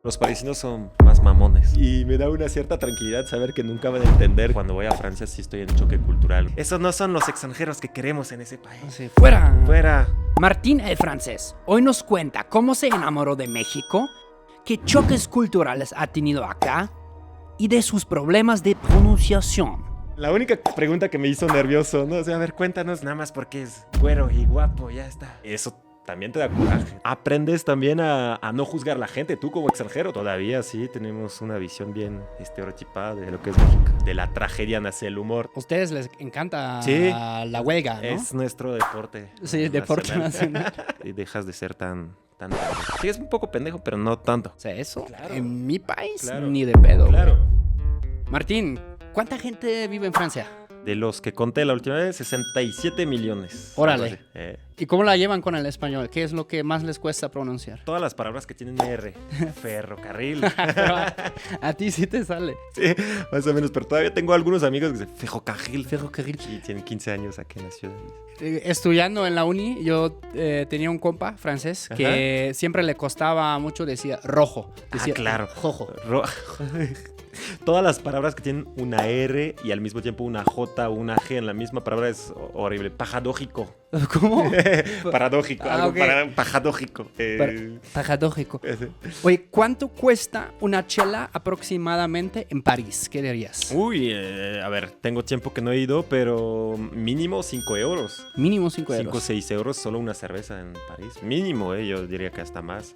Los parisinos son más mamones. Y me da una cierta tranquilidad saber que nunca van a entender. Cuando voy a Francia sí estoy en choque cultural. Esos no son los extranjeros que queremos en ese país. Sí, fuera. Fuera. Martín el francés hoy nos cuenta cómo se enamoró de México, qué choques culturales ha tenido acá y de sus problemas de pronunciación. La única pregunta que me hizo nervioso, ¿no? O sea, a ver, cuéntanos nada más porque es güero y guapo, ya está. Eso también te da coraje. Aprendes también a no juzgar a la gente, tú como extranjero. Todavía sí tenemos una visión bien estereotipada de lo que es México. De la tragedia nace el humor. A ustedes les encanta Sí. la huelga, ¿no? Es nuestro deporte. Sí, deporte nacional. Y dejas de ser tan... Sí, es un poco pendejo, pero no tanto. O sea, eso Claro. en mi país Claro. ni de pedo. Claro. Martín, ¿cuánta gente vive en Francia? De los que conté la última vez, 67 millones. Órale. Algo así. ¿Y cómo la llevan con el español? ¿Qué es lo que más les cuesta pronunciar? Todas las palabras que tienen R. Ferrocarril. Pero a ti sí te sale. Sí, más o menos. Pero todavía tengo algunos amigos que dicen ferrocarril. Ferrocarril. Y tienen 15 años aquí en la ciudad. Estudiando en la uni, yo tenía un compa francés que siempre le costaba mucho decir rojo. Decía, claro. Rojo. Todas las palabras que tienen una R y al mismo tiempo una J o una G en la misma palabra es horrible. Paradójico. ¿Cómo? Paradójico. Ah, Algo ok. paradójico. Paradójico. Ese. Oye, ¿cuánto cuesta una chela aproximadamente en París? ¿Qué dirías? Uy, a ver, tengo tiempo que no he ido, pero mínimo 5 euros. Mínimo 5 5 o euros. 6 euros solo una cerveza en París. Mínimo, yo diría que hasta más.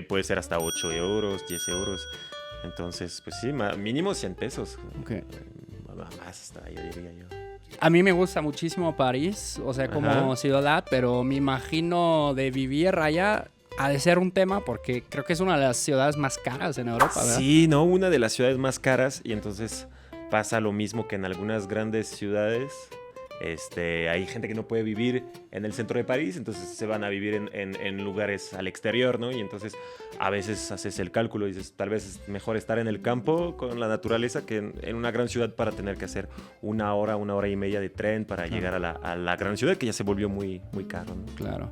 Puede ser hasta 8 euros, 10 euros. Entonces, pues sí, mínimo 100 pesos. Ok. Más hasta, yo diría yo. A mí me gusta muchísimo París, o sea, como Ajá. ciudad, pero me imagino de vivir allá ha de ser un tema porque creo que es una de las ciudades más caras en Europa, ¿verdad? Sí, ¿no? Una de las ciudades más caras y entonces pasa lo mismo que en algunas grandes ciudades. Hay gente que no puede vivir en el centro de París, entonces se van a vivir en lugares al exterior, ¿no? Y entonces a veces haces el cálculo y dices, tal vez es mejor estar en el campo con la naturaleza que en una gran ciudad para tener que hacer una hora y media de tren para llegar a la gran ciudad, que ya se volvió muy, muy caro, ¿no? Claro.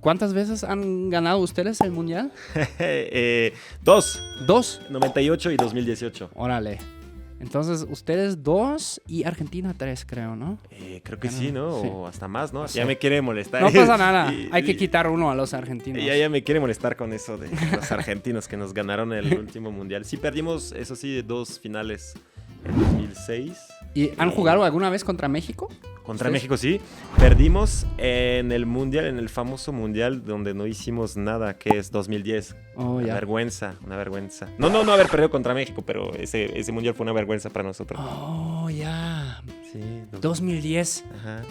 ¿Cuántas veces han ganado ustedes el Mundial? 2, 2. 98 y 2018. Órale. Entonces, ustedes 2 y Argentina 3, creo, ¿no? Creo que sí, ¿no? Sí. O hasta más, ¿no? Sí. Ya me quiere molestar. No pasa nada. Y- Hay que y- quitar uno a los argentinos. Ya me quiere molestar con eso de los argentinos que nos ganaron el último mundial. Sí perdimos, eso sí, 2 finales en 2006. ¿Y han jugado alguna vez contra México? Contra ¿Ustedes? México, sí. Perdimos en el mundial, en el famoso mundial donde no hicimos nada, que es 2010. Oh, Una ya. vergüenza, una vergüenza. No haber perdido contra México, pero ese mundial fue una vergüenza para nosotros. Oh, ya. Sí. 2010. Ajá.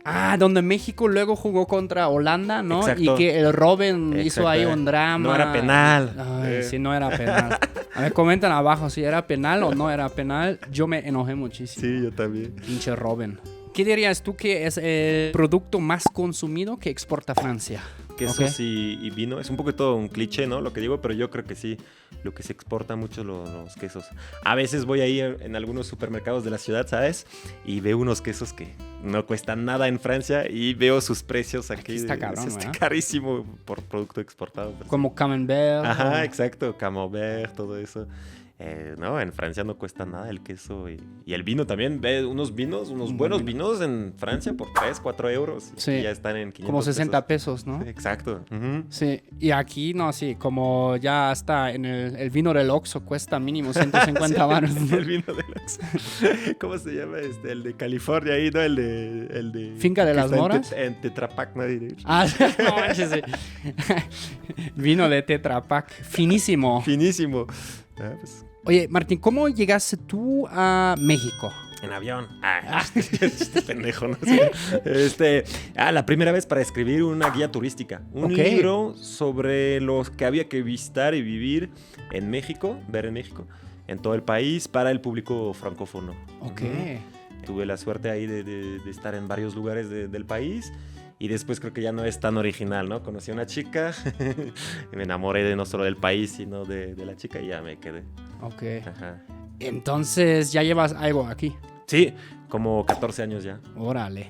Ah, donde México luego jugó contra Holanda, ¿no? Exacto. Y que el Robin hizo Exacto. ahí un drama. No era penal. Ay, sí, no era penal. A ver, comenten abajo si era penal o no era penal. Yo me enojé muchísimo. Sí, yo también. Pinche Robin. ¿Qué dirías tú que es el producto más consumido que exporta Francia? Quesos Ok. y vino. Es un poco todo un cliché, ¿no? Lo que digo, pero yo creo que sí. Lo que se exporta mucho los quesos. A veces voy ahí en algunos supermercados de la ciudad, ¿sabes? Y veo unos quesos que no cuestan nada en Francia y veo sus precios aquí. Aquí está cabrón, Está ¿verdad? carísimo por producto exportado. Como Camembert. Ajá, o- exacto. Camembert, todo eso. No, en Francia no cuesta nada el queso y el vino también. Ve unos buenos vinos en Francia por 3, 4 euros. Sí. Y ya están en 500 Como 60 pesos. pesos, ¿no? Exacto. Ujú. Sí, y aquí no, sí, como ya está en el vino del Oxxo cuesta mínimo 150 baros. ¿no? El vino de Oxxo. ¿Cómo se llama? El de California ahí, ¿no? El de ¿Finca de que las está en Moras? En Tetra Pak, ¿no? Ah, no manches, sí. Vino de Tetra Pak, finísimo. Finísimo. Ah, pues, Oye, Martín, ¿cómo llegaste tú a México? en avión. Este pendejo, ¿no? La primera vez para escribir una guía turística. Un Ok. libro sobre los que había que visitar y vivir en México, ver en México, en todo el país, para el público francófono. Ok. Ujú. Tuve la suerte ahí de estar en varios lugares del país. Y después creo que ya no es tan original, ¿no? Conocí a una chica, y me enamoré no solo del país, sino de la chica y ya me quedé. Ok. Ajá. Entonces ya llevas algo aquí. Sí, como 14 años ya. Órale.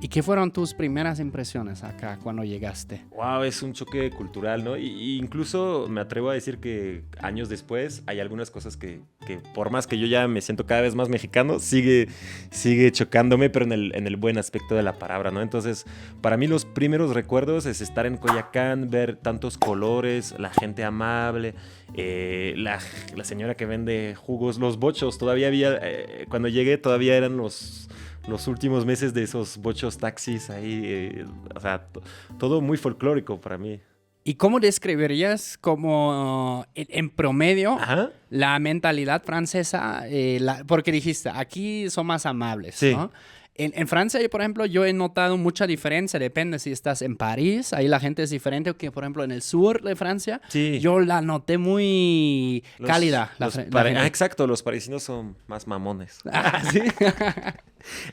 ¿Y qué fueron tus primeras impresiones acá cuando llegaste? Wow, es un choque cultural, ¿no? Y incluso me atrevo a decir que años después hay algunas cosas que por más que yo ya me siento cada vez más mexicano, sigue chocándome, pero en el buen aspecto de la palabra, ¿no? Entonces, para mí los primeros recuerdos es estar en Coyoacán, ver tantos colores, la gente amable, la señora que vende jugos, los bochos, todavía había, cuando llegué todavía eran los últimos meses de esos bochos taxis ahí, o sea, todo muy folclórico para mí. ¿Y cómo describirías como en promedio Ajá. la mentalidad francesa? Porque dijiste, aquí son más amables, Sí. ¿no? En Francia, por ejemplo, yo he notado mucha diferencia. Depende si estás en París, ahí la gente es diferente que, por ejemplo, en el sur de Francia. Sí. Yo la noté muy cálida. La gente. Exacto, los parisinos son más mamones. Ah, ¿sí?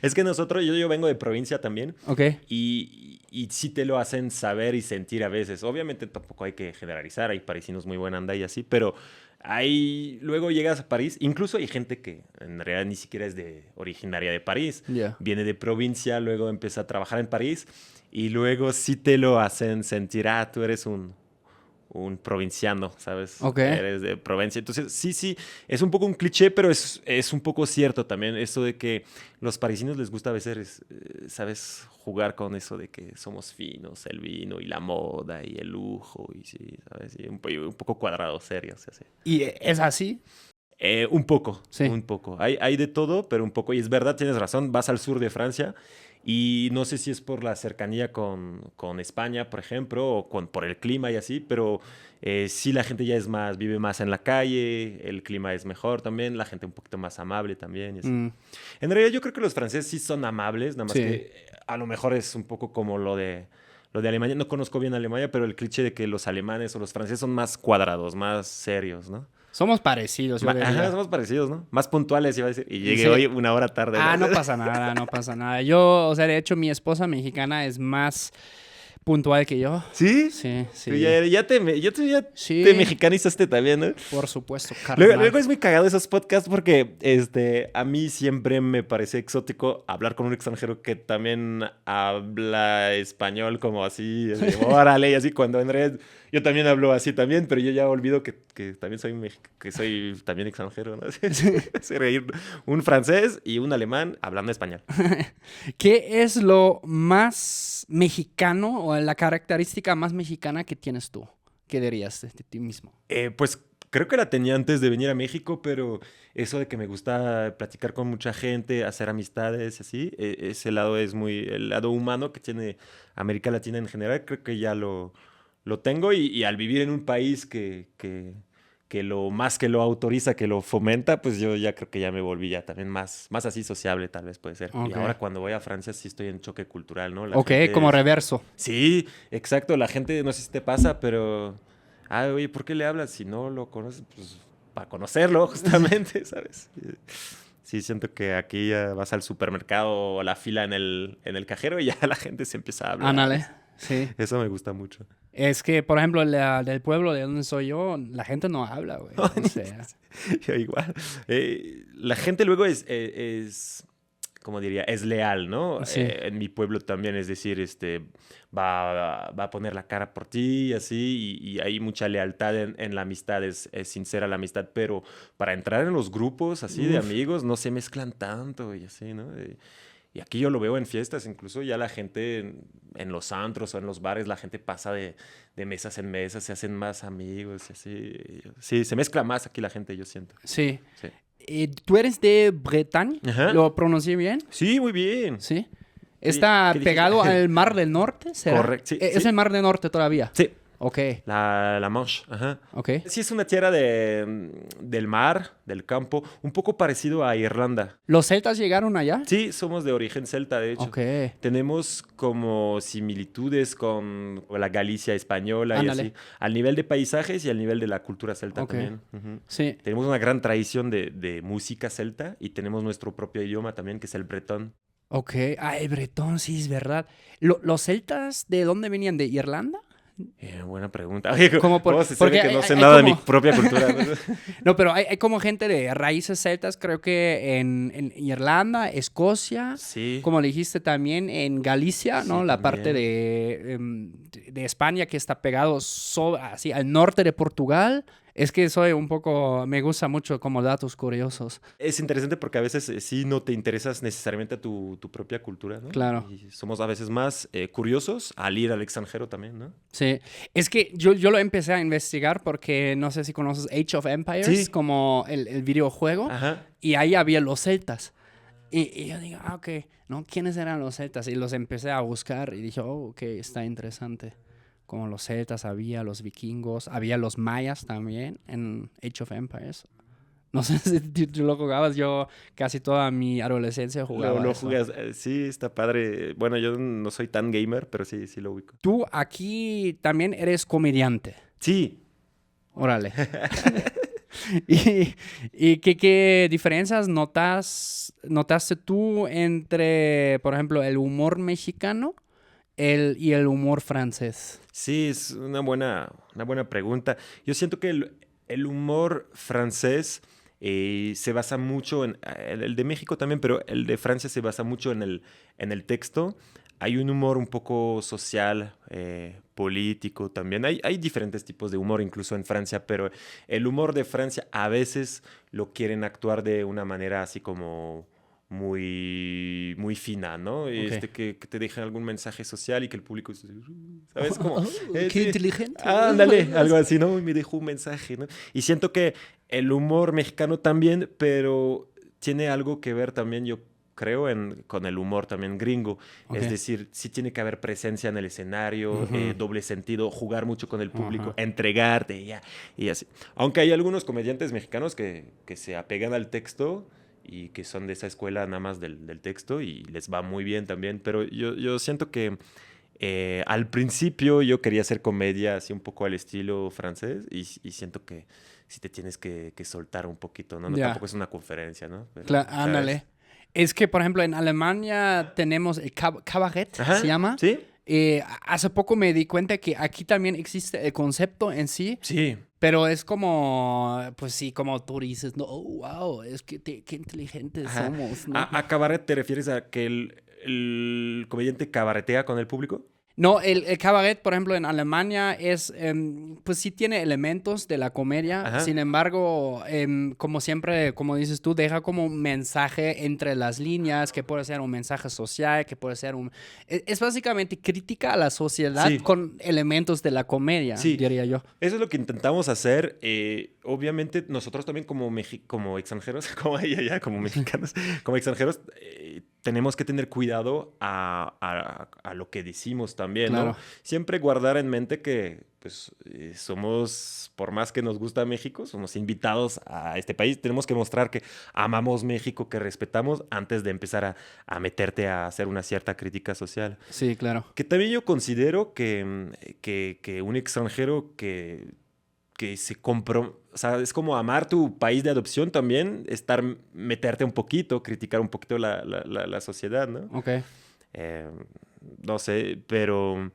Es que nosotros, yo vengo de provincia también. Ok. Y sí te lo hacen saber y sentir a veces. Obviamente tampoco hay que generalizar, hay parisinos muy buena onda y así, pero luego llegas a París, incluso hay gente que en realidad ni siquiera es originaria de París, Yeah. viene de provincia, luego empieza a trabajar en París y luego sí te lo hacen sentir, tú eres un provinciano, ¿sabes? Ok. Eres de Provencia. Entonces, sí, es un poco un cliché, pero es un poco cierto también. Eso de que los parisinos les gusta a veces, ¿sabes? Jugar con eso de que somos finos, el vino y la moda y el lujo, y sí, ¿sabes? Y un poco cuadrados, serios, así. ¿Y es así? Un poco, Sí. un poco. Hay de todo, pero un poco. Y es verdad, tienes razón, vas al sur de Francia y no sé si es por la cercanía con España, por ejemplo, o por el clima y así, pero sí la gente ya vive más en la calle, el clima es mejor también, la gente un poquito más amable también y así. Mm. En realidad yo creo que los franceses sí son amables, nada más Sí. que a lo mejor es un poco como lo de Alemania. No conozco bien Alemania, pero el cliché de que los alemanes o los franceses son más cuadrados, más serios, ¿no? Somos parecidos, yo diría. Ajá, somos parecidos, ¿no? Más puntuales, iba a decir. Y llegué Sí. hoy una hora tarde. No pasa nada, no pasa nada. Yo, o sea, de hecho, mi esposa mexicana es más puntual que yo. ¿Sí? Sí, sí. Tú ya te Sí. mexicanizaste también, ¿no? Por supuesto, carnal. Luego es muy cagado esos podcasts porque a mí siempre me parece exótico hablar con un extranjero que también habla español como así, órale, y así, cuando en realidad yo también hablo así también, pero yo ya olvido que también soy también extranjero, ¿no? Hace reír un francés y un alemán hablando español. ¿Qué es lo más mexicano o la característica más mexicana que tienes tú? ¿Qué dirías de ti mismo? Pues creo que la tenía antes de venir a México, pero eso de que me gusta platicar con mucha gente, hacer amistades, así, ese lado es el lado humano que tiene América Latina en general, creo que ya lo tengo y al vivir en un país que lo más que lo autoriza, que lo fomenta, pues yo ya creo que ya me volví ya también más así sociable, tal vez puede ser. Ok. Y ahora cuando voy a Francia sí estoy en choque cultural, ¿no? Ok, como reverso. Sí, exacto, la gente, no sé si te pasa, pero... oye, ¿por qué le hablas si no lo conoces? Pues para conocerlo, justamente, ¿sabes? Sí, siento que aquí ya vas al supermercado o la fila en el cajero y ya la gente se empieza a hablar. Ándale, sí. Eso me gusta mucho. Es que, por ejemplo, del pueblo de donde soy yo, la gente no habla, güey. O sea, Yo igual. La gente luego es ¿cómo diría? Es leal, ¿no? Sí. En mi pueblo también, es decir, va a poner la cara por ti, así, y hay mucha lealtad en la amistad, es sincera la amistad, pero para entrar en los grupos así de amigos no se mezclan tanto y así, ¿no? Y aquí yo lo veo en fiestas, incluso ya la gente en los antros o en los bares, la gente pasa de mesas en mesas, se hacen más amigos y así. Sí, se mezcla más aquí la gente, yo siento. sí. Sí. ¿Tú eres de Bretagne? Ajá. ¿Lo pronuncié bien? Sí, muy bien. Sí. ¿Está ¿qué dije? pegado al Mar del Norte? ¿Será? Correcto, sí, ¿Es sí. el Mar del Norte todavía? Sí, Ok, la Manche, ajá. ok. Sí, es una tierra del mar, del campo, un poco parecido a Irlanda. ¿Los celtas llegaron allá? Sí, somos de origen celta, de hecho. Ok. Tenemos como similitudes con la Galicia española Ándale. y así, al nivel de paisajes y al nivel de la cultura celta Ok. también. Ujú. Sí. Tenemos una gran tradición de música celta y tenemos nuestro propio idioma también, que es el bretón. Ok. El bretón, sí, es verdad. ¿Los celtas de dónde venían? ¿De Irlanda? Buena pregunta. Oye, ¿cómo se porque sabe que no sé hay nada de mi como... propia cultura? ¿No? No, pero hay como gente de raíces celtas, creo que en Irlanda, Escocia, Sí, como le dijiste también en Galicia, sí, ¿no? La parte también. de España que está pegado así al norte de Portugal. Es que soy un poco, me gusta mucho como datos curiosos. Es interesante porque a veces sí no te interesas necesariamente a tu propia cultura, ¿no? Claro. Y somos a veces más curiosos al ir al extranjero también, ¿no? Sí, es que yo lo empecé a investigar porque no sé si conoces Age of Empires, Sí, como el videojuego, ajá. y ahí había los celtas. Y yo digo, ok, ¿no? ¿Quiénes eran los celtas? Y los empecé a buscar y dije, oh, ok, está interesante. Como los celtas había, los vikingos, había los mayas también en Age of Empires. No sé si tú lo jugabas, yo casi toda mi adolescencia jugaba Lo eso. jugas. Sí, está padre. Bueno, yo no soy tan gamer, pero sí, sí lo ubico. Tú aquí también eres comediante. Sí. Órale. ¿Y, y qué diferencias notaste tú entre, por ejemplo, el humor mexicano y el humor francés? Sí, es una buena pregunta. Yo siento que el humor francés se basa mucho el de México también, pero el de Francia se basa mucho en el texto. Hay un humor un poco social, político también. Hay diferentes tipos de humor incluso en Francia, pero el humor de Francia a veces lo quieren actuar de una manera así como muy fina, ¿no? Ok. Que te dejen algún mensaje social y que el público, ¿sabes? Como, Qué sí, inteligente. ándale, algo así, ¿no? Y me dejó un mensaje, ¿no? Y siento que el humor mexicano también, pero tiene algo que ver también, yo creo, con el humor también gringo. Ok. Es decir, sí tiene que haber presencia en el escenario, Ujú. doble sentido, jugar mucho con el público, Ajá. entregarte y así. Aunque hay algunos comediantes mexicanos que se apegan al texto y que son de esa escuela nada más del texto y les va muy bien también, pero yo siento que al principio yo quería hacer comedia así un poco al estilo francés y siento que sí te tienes que soltar un poquito, ¿no? No, Ya, tampoco es una conferencia, ¿no? Pero, ¿sabes? ándale. Es que, por ejemplo, en Alemania tenemos el cabaret, se Ajá, llama. ¿sí? Hace poco me di cuenta que aquí también existe el concepto en sí. Sí. Pero es como, pues sí, como tú dices, no, oh, wow, es que qué inteligentes Ajá. somos, ¿no? A cabaret te refieres a que el comediante cabaretea con el público? No, el cabaret, por ejemplo, en Alemania es, pues sí tiene elementos de la comedia, Ajá. sin embargo, como siempre, como dices tú, deja como un mensaje entre las líneas, que puede ser un mensaje social, que puede ser un... Es básicamente crítica a la sociedad Sí, con elementos de la comedia, sí. diría yo. Eso es lo que intentamos hacer. Obviamente, nosotros también como extranjeros, como allá, como mexicanos, como extranjeros, tenemos que tener cuidado a lo que decimos también, ¿no? Claro, Siempre guardar en mente que, pues, somos, por más que nos gusta México, somos invitados a este país. Tenemos que mostrar que amamos México, que respetamos antes de empezar a meterte a hacer una cierta crítica social. sí, claro. Que también yo considero que un extranjero que o sea, es como amar tu país de adopción también, meterte un poquito, criticar un poquito la sociedad, ¿no? Ok. Eh, no sé, pero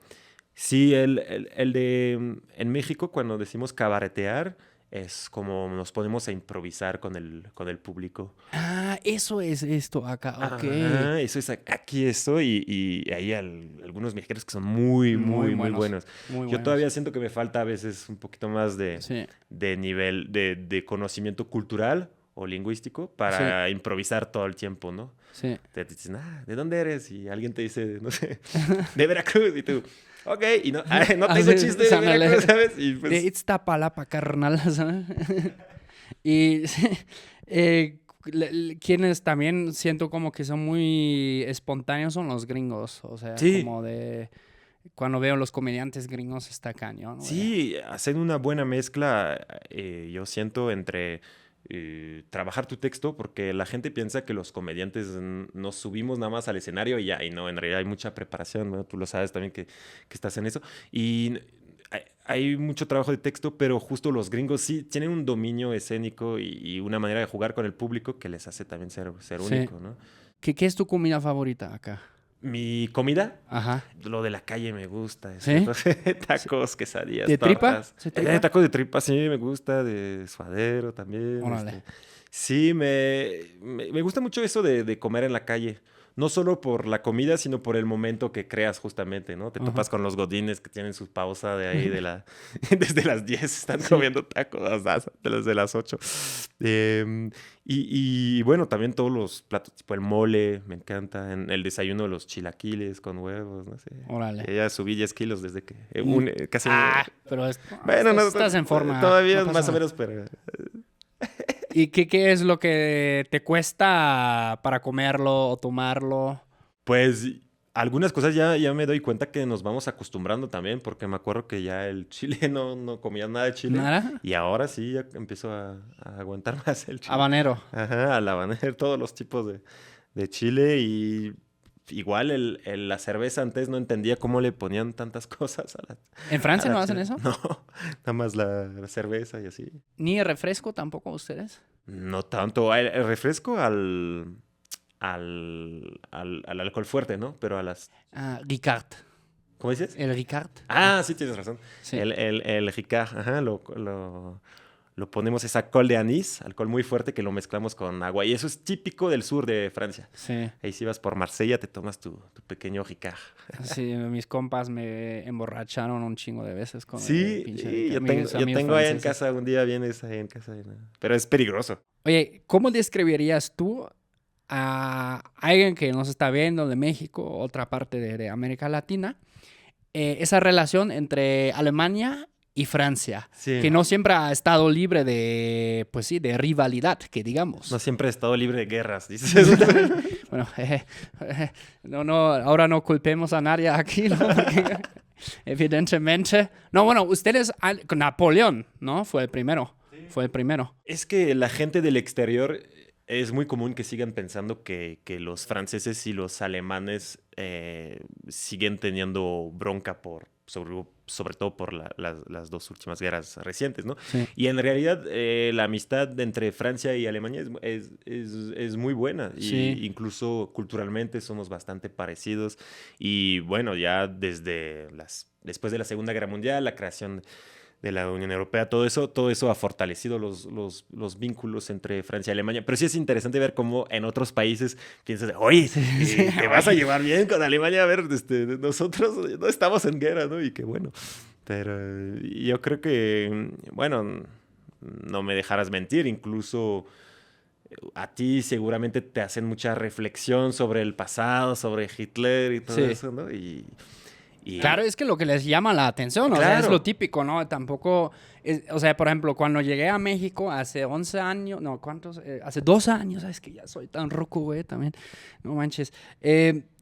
sí, en México cuando decimos cabaretear, es como nos ponemos a improvisar con el público. Ah, eso es esto acá, ok. Ajá, eso es aquí esto y hay algunos mexicanos que son Muy muy buenos, buenos. muy Yo buenos. todavía siento que me falta a veces un poquito más Sí, de nivel de conocimiento cultural o lingüístico sí, para improvisar todo el tiempo, ¿no? sí. Te dicen, ¿de dónde eres? Y alguien te dice, no sé, de Veracruz y tú, ok, y no, no tengo Así, chiste de Veracruz, ¿sabes? Y de pues, Iztapalapa, carnal, ¿sabes? Y quienes también siento como que son muy espontáneos son los gringos. O sea, sí. como de... Cuando veo los comediantes gringos está cañón, güey. Sí, hacen una buena mezcla, yo siento, entre trabajar tu texto, porque la gente piensa que los comediantes nos subimos nada más al escenario y ya, y no, en realidad hay mucha preparación, ¿no? Tú lo sabes también que estás en eso. Y hay mucho trabajo de texto, pero justo los gringos sí tienen un dominio escénico y una manera de jugar con el público que les hace también ser Sí. único, ¿no? ¿Qué es tu comida favorita acá? Mi comida, Ajá. lo de la calle me gusta. ¿Sí? Tacos, quesadillas, ¿De tripa? tortas. ¿Sí, tripa? Tacos de tripa sí me gusta, de suadero también. Órale. Sí, me gusta mucho eso de comer en la calle. No solo por la comida, sino por el momento que creas justamente, ¿no? Te Ajá. topas con los godines que tienen su pausa de ahí desde las 10 están Sí. comiendo tacos desde las 8. Y bueno, también todos los platos, tipo el mole, me encanta. En el desayuno los chilaquiles con huevos, no sé. Órale. Ya subí 10 kilos desde que... casi... Pero Bueno, estás en forma. Todavía No pasa más o nada. menos, pero... ¿Y qué es lo que te cuesta para comerlo o tomarlo? Pues algunas cosas ya me doy cuenta que nos vamos acostumbrando también, porque me acuerdo que ya el chile no comía nada de chile. ¿Nada? Y ahora sí ya empiezo a aguantar más el chile. Habanero. Ajá, al habanero, todos los tipos de chile. Y igual la cerveza antes no entendía cómo le ponían tantas cosas ¿En Francia a la no hacen chela. eso? No, nada más la cerveza y así. ¿Ni refresco tampoco ustedes? No tanto. El refresco al alcohol fuerte, ¿no? Pero a las... Ricard. ¿Cómo dices? El Ricard. Ah, sí, tienes razón. Sí. El Ricard, ajá, lo ponemos, es alcohol de anís, alcohol muy fuerte que lo mezclamos con agua. Y eso es típico del sur de Francia. Sí. Ahí si vas por Marsella te tomas tu pequeño Ricard. Sí, mis compas me emborracharon un chingo de veces con el Sí, pinche sí, Ricard. yo Mis tengo amigos ahí en franceses. casa, un día vienes ahí en casa. Pero es peligroso. Oye, ¿cómo describirías tú a alguien que nos está viendo de México, otra parte de América Latina, esa relación entre Alemania y Francia, Sí. que no siempre ha estado libre de, pues sí, de rivalidad, que digamos? No siempre he estado libre de guerras, dices. Bueno, ahora no culpemos a nadie aquí, ¿no? Porque, evidentemente. No, bueno, ustedes, Napoleón, ¿no? Fue el primero. Fue el primero. Es que la gente del exterior es muy común que sigan pensando que los franceses y los alemanes siguen teniendo bronca sobre todo por las dos últimas guerras recientes, ¿no? Sí. Y en realidad la amistad entre Francia y Alemania es muy buena. Y Sí. incluso culturalmente somos bastante parecidos. Y bueno, ya después de la Segunda Guerra Mundial, la creación de la Unión Europea, todo eso ha fortalecido los vínculos entre Francia y Alemania. Pero sí es interesante ver cómo en otros países piensas, oye, te vas a llevar bien con Alemania, a ver, nosotros no estamos en guerra, ¿no? Y qué bueno. Pero yo creo que, bueno, no me dejarás mentir, incluso a ti seguramente te hacen mucha reflexión sobre el pasado, sobre Hitler y todo Sí. eso, ¿no? Claro, es que lo que les llama la atención, o sea, Claro. es lo típico, ¿no? Tampoco, o sea, por ejemplo, cuando llegué a México hace 11 años, no, ¿cuántos? Hace 2 años, ¿sabes? Que ya soy tan roco, güey, también, no manches.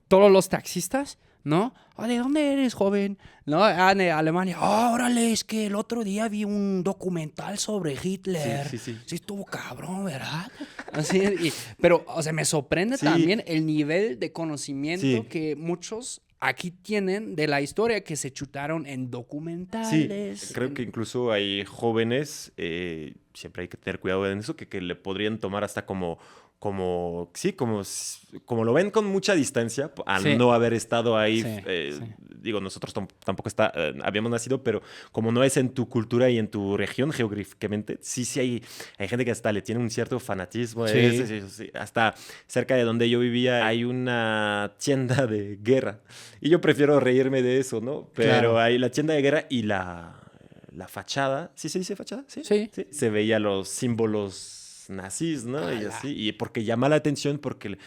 Todos los taxistas, ¿no? ¿De dónde eres, joven? ¿No? De Alemania. Órale, es que el otro día vi un documental sobre Hitler. Sí. Sí estuvo cabrón, ¿verdad? Así, pero, o sea, me sorprende Sí. también el nivel de conocimiento Sí. que muchos aquí tienen de la historia que se chutaron en Sí, documentales. creo que incluso hay jóvenes, siempre hay que tener cuidado en eso, que le podrían tomar hasta como lo ven con mucha distancia, al Sí. no haber estado ahí. Sí, sí. Digo, nosotros tampoco habíamos nacido, pero como no es en tu cultura y en tu región geográficamente, sí hay gente que hasta le tiene un cierto fanatismo. Sí. Sí. Hasta cerca de donde yo vivía hay una tienda de guerra. Y yo prefiero reírme de eso, ¿no? Pero Claro. hay la tienda de guerra y la fachada. ¿Sí se dice fachada? Sí. Se veía los símbolos nazis, ¿no? Y ¡Hala! así. Y porque llama la atención, porque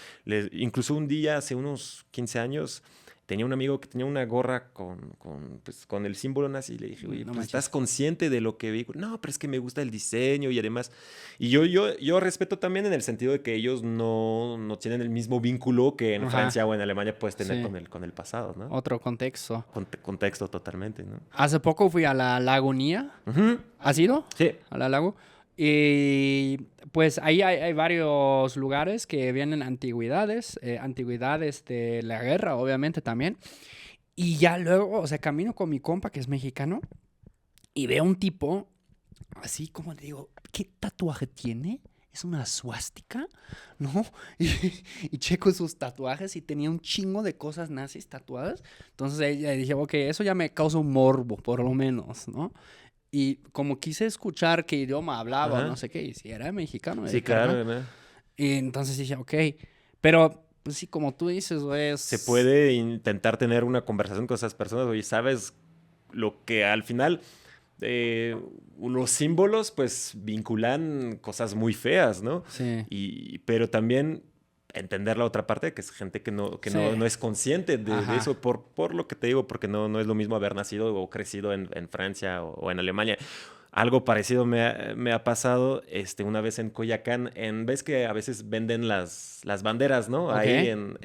incluso un día, hace unos 15 años, tenía un amigo que tenía una gorra con el símbolo nazi. Y le dije, oye, No pues, manches. ¿estás consciente de lo que vi? No, pero es que me gusta el diseño y además... Y yo respeto también en el sentido de que ellos no tienen el mismo vínculo que en Ajá. Francia o en Alemania puedes tener Sí. con el pasado, ¿no? Otro contexto. Contexto totalmente, ¿no? Hace poco fui a la Lagunía. Ujú. ¿Has ido? Sí. A la lago. Y pues ahí hay varios lugares que vienen antigüedades de la guerra, obviamente también. Y ya luego, o sea, camino con mi compa que es mexicano y veo un tipo, así como te digo, ¿qué tatuaje tiene? ¿es una suástica? ¿No? Y checo sus tatuajes y tenía un chingo de cosas nazis tatuadas. Entonces ella dije, ok, eso ya me causa un morbo, por lo menos, ¿no? Y como quise escuchar qué idioma hablaba o no Ajá. sé qué, y si era mexicano, me Sí, dije, claro, ajá. ¿no? Y entonces dije, ok, pero pues sí, como tú dices, güey, Se es... puede intentar tener una conversación con esas personas, oye, ¿sabes lo que al final los símbolos pues vinculan cosas muy feas, ¿no? Sí, Pero también entender la otra parte, que es gente que sí, no es consciente de ajá. eso, por lo que te digo, porque no es lo mismo haber nacido o crecido en Francia o en Alemania. Algo parecido me ha pasado una vez en Coyacán. Ves que a veces venden las banderas, ¿no? Ok, Ahí en...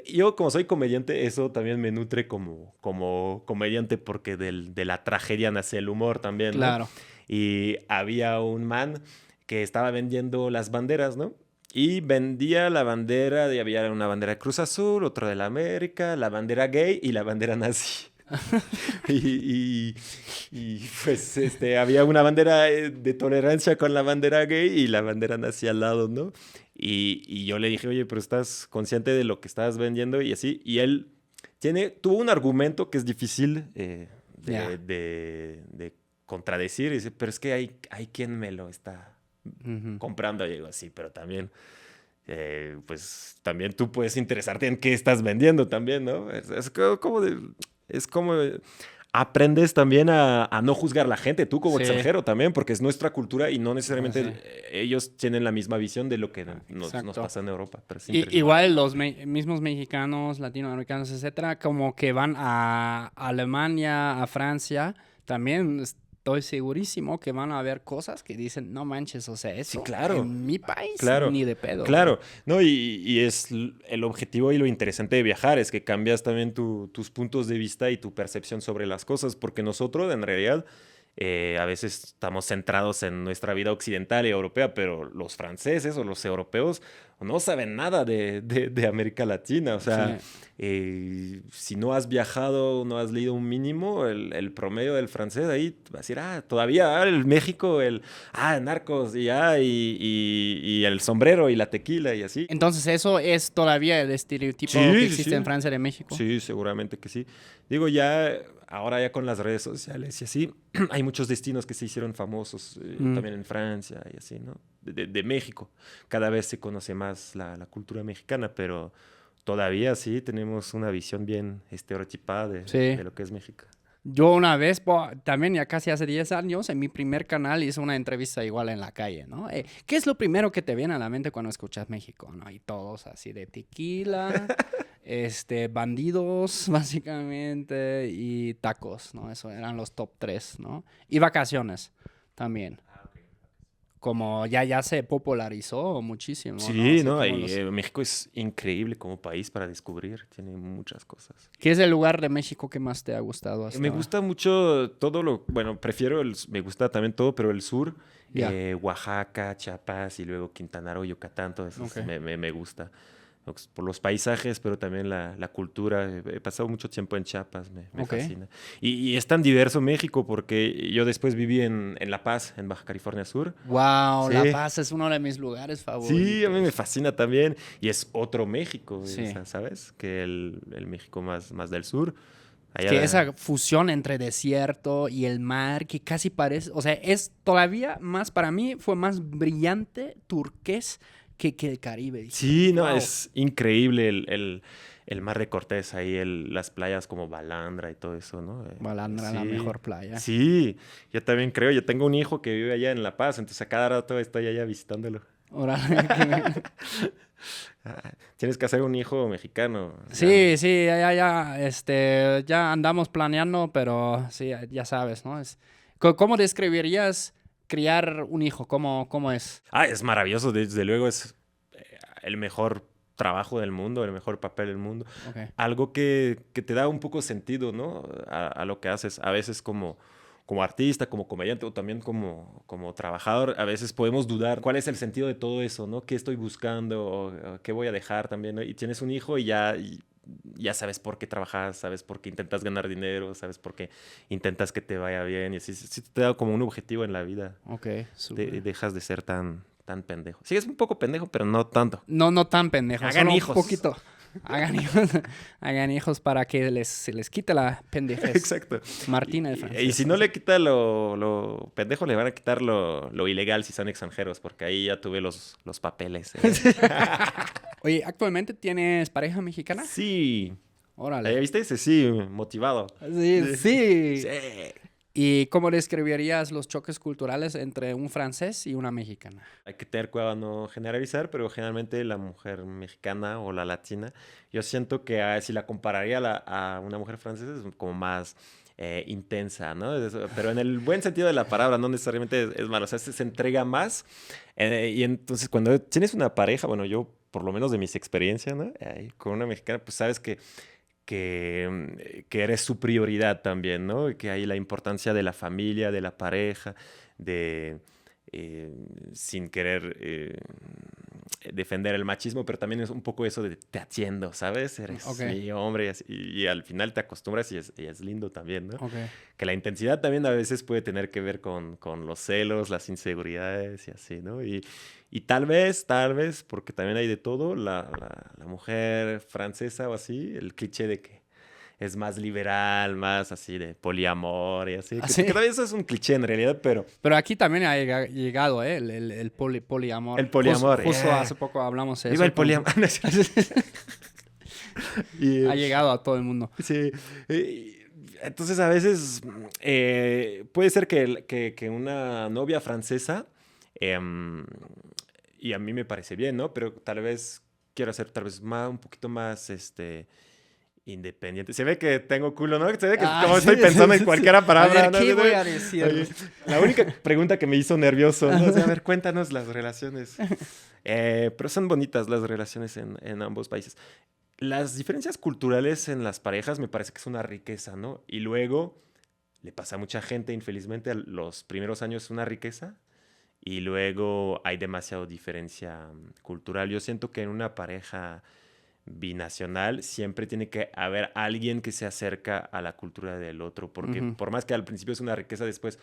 Yo, como soy comediante, eso también me nutre como comediante porque de la tragedia nace el humor también, ¿no? claro. Y había un man que estaba vendiendo las banderas, ¿no? Y vendía la bandera, y había una bandera de Cruz Azul, otra de la América, la bandera gay y la bandera nazi. Y, pues había una bandera de tolerancia con la bandera gay y la bandera nazi al lado, ¿no? Y yo le dije, oye, pero ¿estás consciente de lo que estás vendiendo? Y así, y él tuvo un argumento que es difícil Ya. de contradecir, y dice, pero es que hay quien me lo está Ujú. comprando. Y digo, sí, pero también pues también tú puedes interesarte en qué estás vendiendo también, ¿no? Es como aprendes también a no juzgar a la gente, tú como Sí, extranjero también, porque es nuestra cultura y no necesariamente sí, ellos tienen la misma visión de lo que nos exacto. pasa en Europa, pero es interesante. Igual los mismos mexicanos, latinoamericanos, etcétera, como que van a Alemania, a Francia, también estoy segurísimo que van a ver cosas que dicen, no manches, o sea, Sí, eso claro. en mi país Claro, ni de pedo, güey. claro, ¿no? Y es el objetivo y lo interesante de viajar, es que cambias también tus puntos de vista y tu percepción sobre las cosas, porque nosotros en realidad a veces estamos centrados en nuestra vida occidental y europea, pero los franceses o los europeos no saben nada de América Latina, o Sí. sea, si no has viajado, no has leído un mínimo, el promedio del francés ahí va a decir, todavía, el México, narcos, y el sombrero y la tequila y así. Entonces, eso es todavía el estereotipo que Sí, sí, existe en sí. Francia de México. Sí, seguramente que sí. Digo, ahora ya con las redes sociales y así, hay muchos destinos que se hicieron famosos Mm. también en Francia y así, ¿no? De México. Cada vez se conoce más la cultura mexicana, pero todavía sí tenemos una visión bien estereotipada Sí. de lo que es México. Yo una vez, también ya casi hace 10 años, en mi primer canal hice una entrevista igual en la calle, ¿no? ¿Qué es lo primero que te viene a la mente cuando escuchas México, no? Y todos así de tequila, bandidos, básicamente, y tacos, ¿no? Eso eran los top 3, ¿no? Y vacaciones también. Como ya se popularizó muchísimo, ¿no? Sí, Así ¿no? como los... México es increíble como país para descubrir, tiene muchas cosas. ¿Qué es el lugar de México que más te ha gustado hasta Me ahora? gusta mucho bueno, me gusta también todo, pero el sur, Ya, Oaxaca, Chiapas y luego Quintana Roo, Yucatán, todo eso ok. me gusta. Por los paisajes, pero también la cultura. He pasado mucho tiempo en Chiapas, me Ok. fascina. Y es tan diverso México porque yo después viví en La Paz, en Baja California Sur. Wow, La Sí, Paz es uno de mis lugares sí, a mí me favoritos. fascina también. Y es otro México, o Sí. sea, ¿sabes? Que el México más del sur. Es que Allá, esa fusión entre desierto y el mar, que casi parece, o sea, es todavía más, para mí, fue más brillante, turqués, que el Caribe. Dije, sí, no, wow, es increíble el mar de Cortés, ahí las playas como Balandra y todo eso, ¿no? Balandra, la Sí, mejor playa. sí, yo también creo, yo tengo un hijo que vive allá en La Paz, entonces a cada rato estoy allá visitándolo. Órale, Tienes que hacer un hijo mexicano. sí, sí, ya andamos planeando, pero sí, ya sabes, ¿no? ¿Cómo describirías criar un hijo? ¿Cómo es? Es maravilloso, desde luego es el mejor trabajo del mundo, el mejor papel del mundo. Ok. Algo que te da un poco sentido, ¿no? A lo que haces. A veces como artista, como comediante o también como trabajador, a veces podemos dudar cuál es el sentido de todo eso, ¿no? ¿Qué estoy buscando? O ¿qué voy a dejar también? ¿No? Y tienes un hijo y ya sabes por qué trabajas, sabes por qué intentas ganar dinero, sabes por qué intentas que te vaya bien. Y así sí te da como un objetivo en la vida. Ok, súper. Dejas de ser tan pendejo. Sí, es un poco pendejo, pero no tanto. No, no tan pendejos. Hagan Solo hijos. un poquito. Hagan hijos. Hagan hijos para que se les quite la pendejez. Exacto. Martina el francés. Y si no le quita lo pendejo, le van a quitar lo ilegal si son extranjeros, porque ahí ya tuve los papeles. Oye, ¿actualmente tienes pareja mexicana? Sí. Órale. ¿Viste ese? Sí, motivado. Sí, sí. Sí. ¿Y cómo describirías los choques culturales entre un francés y una mexicana? Hay que tener cuidado a no generalizar, pero generalmente la mujer mexicana o la latina, yo siento que si la compararía a una mujer francesa es como más intensa, ¿no? Pero en el buen sentido de la palabra, no necesariamente es malo, o sea, se entrega más. Y entonces cuando tienes una pareja, bueno, yo por lo menos de mis experiencias, ¿no? Con una mexicana, pues sabes que eres su prioridad también, ¿no? Y que hay la importancia de la familia, de la pareja, de sin querer defender el machismo, pero también es un poco eso de te atiendo, ¿sabes? Eres mi hombre y al final te acostumbras y es lindo también, ¿no? Okay. Que la intensidad también a veces puede tener que ver con los celos, las inseguridades y así, ¿no? Y tal vez, porque también hay de todo, la mujer francesa o así, el cliché de que es más liberal, más así de poliamor y así. ¿Ah, sí? Que también eso es un cliché en realidad, pero... Pero aquí también ha llegado el poliamor. El poliamor. Justo hace poco hablamos de eso. ¡Viva el poliamor! Ha llegado a todo el mundo. Sí. Entonces a veces puede ser que una novia francesa, y a mí me parece bien, ¿no? Pero tal vez quiero ser un poquito más independiente. Se ve que tengo culo, ¿no? Se ve que como estoy pensando en cualquier palabra. A ver, ¿qué voy a decir? Oye, la única pregunta que me hizo nervioso, ¿no? O sea, a ver, cuéntanos las relaciones. Pero son bonitas las relaciones en ambos países. Las diferencias culturales en las parejas me parece que es una riqueza, ¿no? Y luego le pasa a mucha gente, infelizmente, a los primeros años es una riqueza y luego hay demasiada diferencia cultural. Yo siento que en una pareja binacional siempre tiene que haber alguien que se acerca a la cultura del otro, porque por más que al principio es una riqueza, después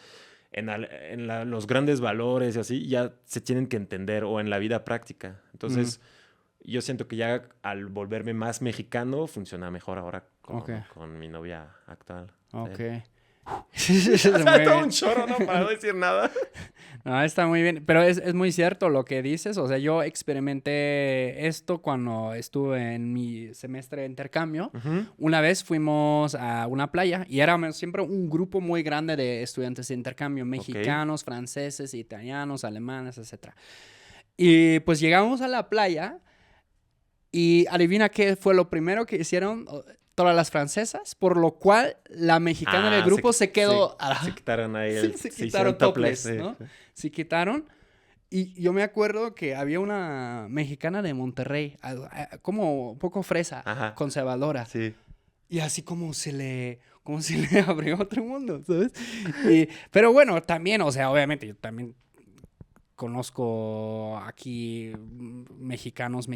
los grandes valores y así ya se tienen que entender o en la vida práctica. Entonces... Yo siento que ya al volverme más mexicano funciona mejor ahora con mi novia actual. Ok. Sí. O sea, todo un chorro, ¿no? Para no decir nada. No, está muy bien. Pero es muy cierto lo que dices. O sea, yo experimenté esto cuando estuve en mi semestre de intercambio. Una vez fuimos a una playa y éramos siempre un grupo muy grande de estudiantes de intercambio. Mexicanos, franceses, italianos, alemanes, etc. Y pues llegamos a la playa... Y adivina qué fue lo primero que hicieron todas las francesas, por lo cual la mexicana del grupo se quedó... Se quitaron ahí se quitaron topless, ¿no? Se quitaron. Y yo me acuerdo que había una mexicana de Monterrey, como un poco fresa, conservadora. Sí. Y así como se le abrió otro mundo, ¿sabes? Pero bueno, también, o sea, obviamente yo también... Conozco aquí mexicanas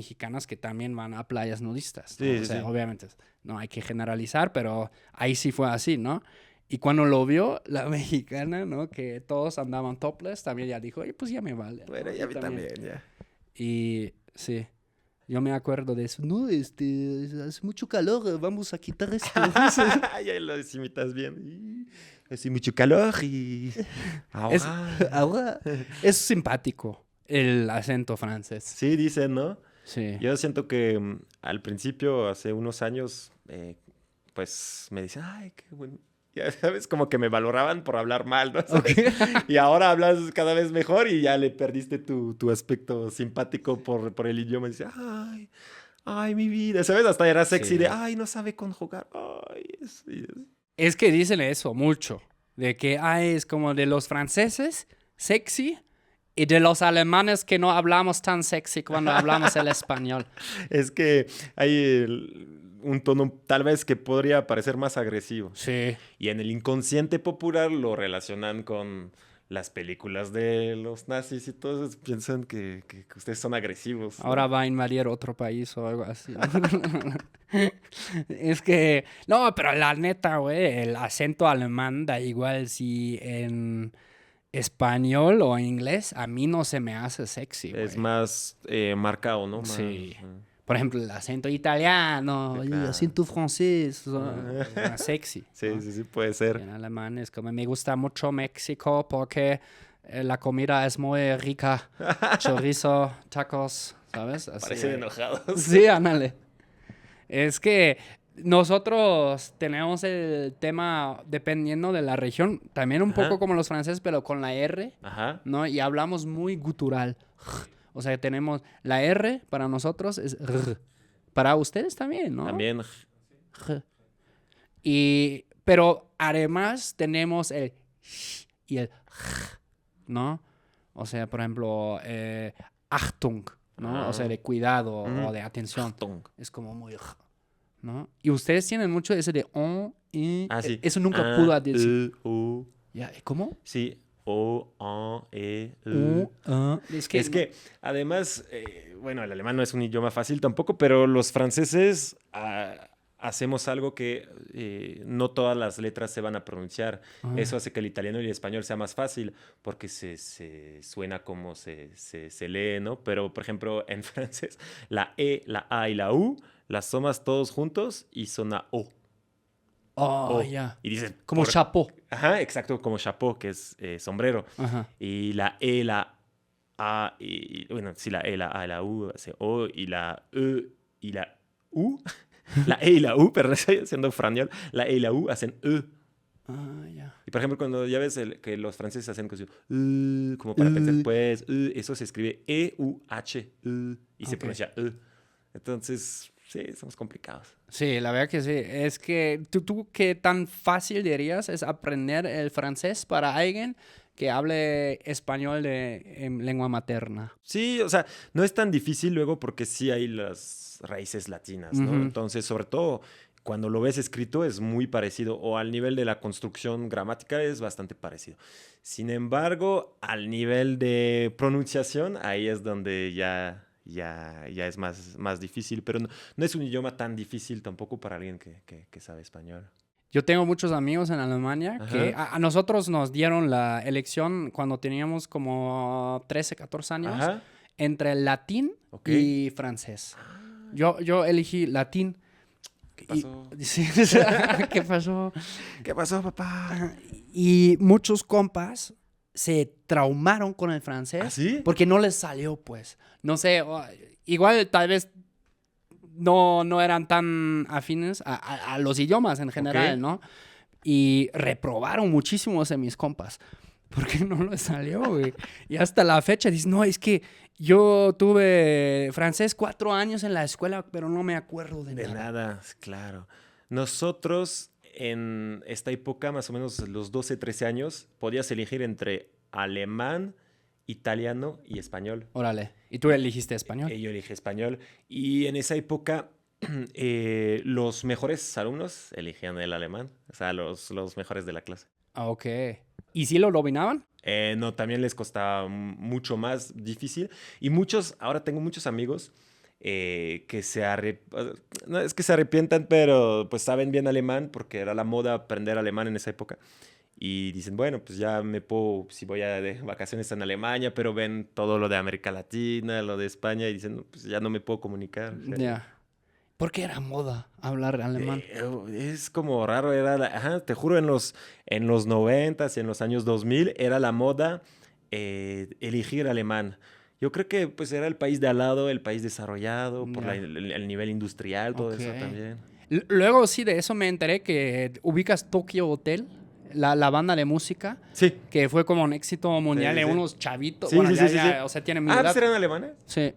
que también van a playas nudistas, ¿no? Sí, o sea, sí. obviamente no hay que generalizar, pero ahí sí fue así, ¿no? Y cuando lo vio la mexicana, ¿no? Que todos andaban topless, también ya dijo, oye, pues ya me vale. Bueno, ¿no? ya a mí también, ya. Y sí, yo me acuerdo de eso. No, hace mucho calor, vamos a quitar esto. Ya lo imitas bien. Hace mucho calor y... Ahora es simpático el acento francés. Sí, dicen, ¿no? Sí. Yo siento que al principio, hace unos años, pues me dicen, ay, qué bueno. Ya sabes, como que me valoraban por hablar mal, ¿no? Okay. Y ahora hablas cada vez mejor y ya le perdiste tu aspecto simpático por el idioma. Y dices, ay, mi vida, ¿sabes? Hasta era sexy de, ay, no sabe conjugar. Ay, Es que dicen eso mucho, de que es como de los franceses, sexy, y de los alemanes que no hablamos tan sexy cuando hablamos el español. Es que hay un tono tal vez que podría parecer más agresivo. Sí. Y en el inconsciente popular lo relacionan con las películas de los nazis y todos piensan que ustedes son agresivos, ¿no? Ahora va a invadir otro país o algo así. Es que, no, pero la neta, güey, el acento alemán da igual si en español o en inglés, a mí no se me hace sexy, güey. Es más marcado, ¿no? Más, Sí. Por ejemplo, el acento italiano, Sí, el claro. acento francés, son más sexy. Sí, ¿no? sí, sí, puede Y ser. en alemán es como, me gusta mucho México porque la comida es muy rica. Chorizo, tacos, ¿sabes? Así, Parecen enojados. Sí, ándale. Es que nosotros tenemos el tema, dependiendo de la región, también un Ajá. poco como los franceses, pero con la R, Ajá. ¿no? Y hablamos muy gutural. O sea, tenemos la R para nosotros es R. Para ustedes también, ¿no? También. R. Pero además tenemos el sh y el r, ¿no? O sea, por ejemplo, Achtung, ¿no? Ajá. O sea, de cuidado Ujú. o de atención. Achtung. Es como muy, ¿no? Y ustedes tienen mucho ese de on, y Ah, sí. eso nunca pude decir. U. Ya, ¿cómo? Sí. O, A, E, U. Es que, Es que, además, bueno, el alemán no es un idioma fácil tampoco, pero los franceses hacemos algo que no todas las letras se van a pronunciar. Eso hace que el italiano y el español sea más fácil, porque se suena como se lee, ¿no? Pero, por ejemplo, en francés, la E, la A y la U las tomas todos juntos y suena O. Oh, O. ya. Y dices, Como ¿por chapeau. Ajá, exacto, como chapeau, que es sombrero. Ajá. Y la E, la A, y bueno, sí, la E, la A, la U hace O, y la E y la U, la E y la U, pero estoy haciendo frañol, la E y la U hacen E. Ah, ya. Y por ejemplo, cuando ya ves que los franceses hacen como para pensar, pues, eso se escribe E-U-H, y se Ok. pronuncia Entonces, sí, somos complicados. Sí, la verdad que sí. Es que tú qué tan fácil dirías es aprender el francés para alguien que hable español en lengua materna. Sí, o sea, no es tan difícil luego porque sí hay las raíces latinas, ¿no? Ujú. Entonces, sobre todo cuando lo ves escrito es muy parecido o al nivel de la construcción gramática es bastante parecido. Sin embargo, al nivel de pronunciación, ahí es donde ya es más difícil, pero no es un idioma tan difícil tampoco para alguien que sabe español. Yo tengo muchos amigos en Alemania que Ajá. a nosotros nos dieron la elección cuando teníamos como 13, 14 años Ajá. entre latín Ok. y francés. Yo elegí latín. ¿Qué pasó? Sí, ¿qué pasó? ¿Qué pasó, papá? Y muchos compas se traumaron con el francés ¿Ah, sí? porque no les salió, pues. No sé, igual tal vez no eran tan afines a los idiomas en general, Ok. ¿no? Y reprobaron muchísimos de mis compas. Porque no les salió, güey. Y hasta la fecha dices, no, es que yo tuve francés 4 años en la escuela, pero no me acuerdo de De nada. nada, claro. Nosotros en esta época, más o menos los 12, 13 años, podías elegir entre alemán, italiano y español. Órale. ¿Y tú elegiste español? Yo elegí español. Y en esa época, los mejores alumnos elegían el alemán. O sea, los mejores de la clase. Ah, ok. ¿Y si lo dominaban? No, también les costaba mucho más difícil. Y ahora tengo muchos amigos no es que se arrepientan, pero pues saben bien alemán porque era la moda aprender alemán en esa época. Y dicen, bueno, pues ya si voy de vacaciones en Alemania, pero ven todo lo de América Latina, lo de España, y dicen, "No, pues ya no me puedo comunicar". O sea, Ya. ¿Por qué era moda hablar alemán? es como raro, te juro, en los 90s y en los años 2000 era la moda elegir alemán. Yo creo que pues era el país de al lado, el país desarrollado, por Ya. el nivel industrial, todo Ok. eso también. Luego sí, de eso me enteré que ubicas Tokyo Hotel, la banda de música, Sí. que fue como un éxito mundial Sí, de sí. unos chavitos. Sí, Bueno, sí, ya, sí, sí, ya, sí. o sea, tienen mi Ah, edad. pues eran alemanes. Sí,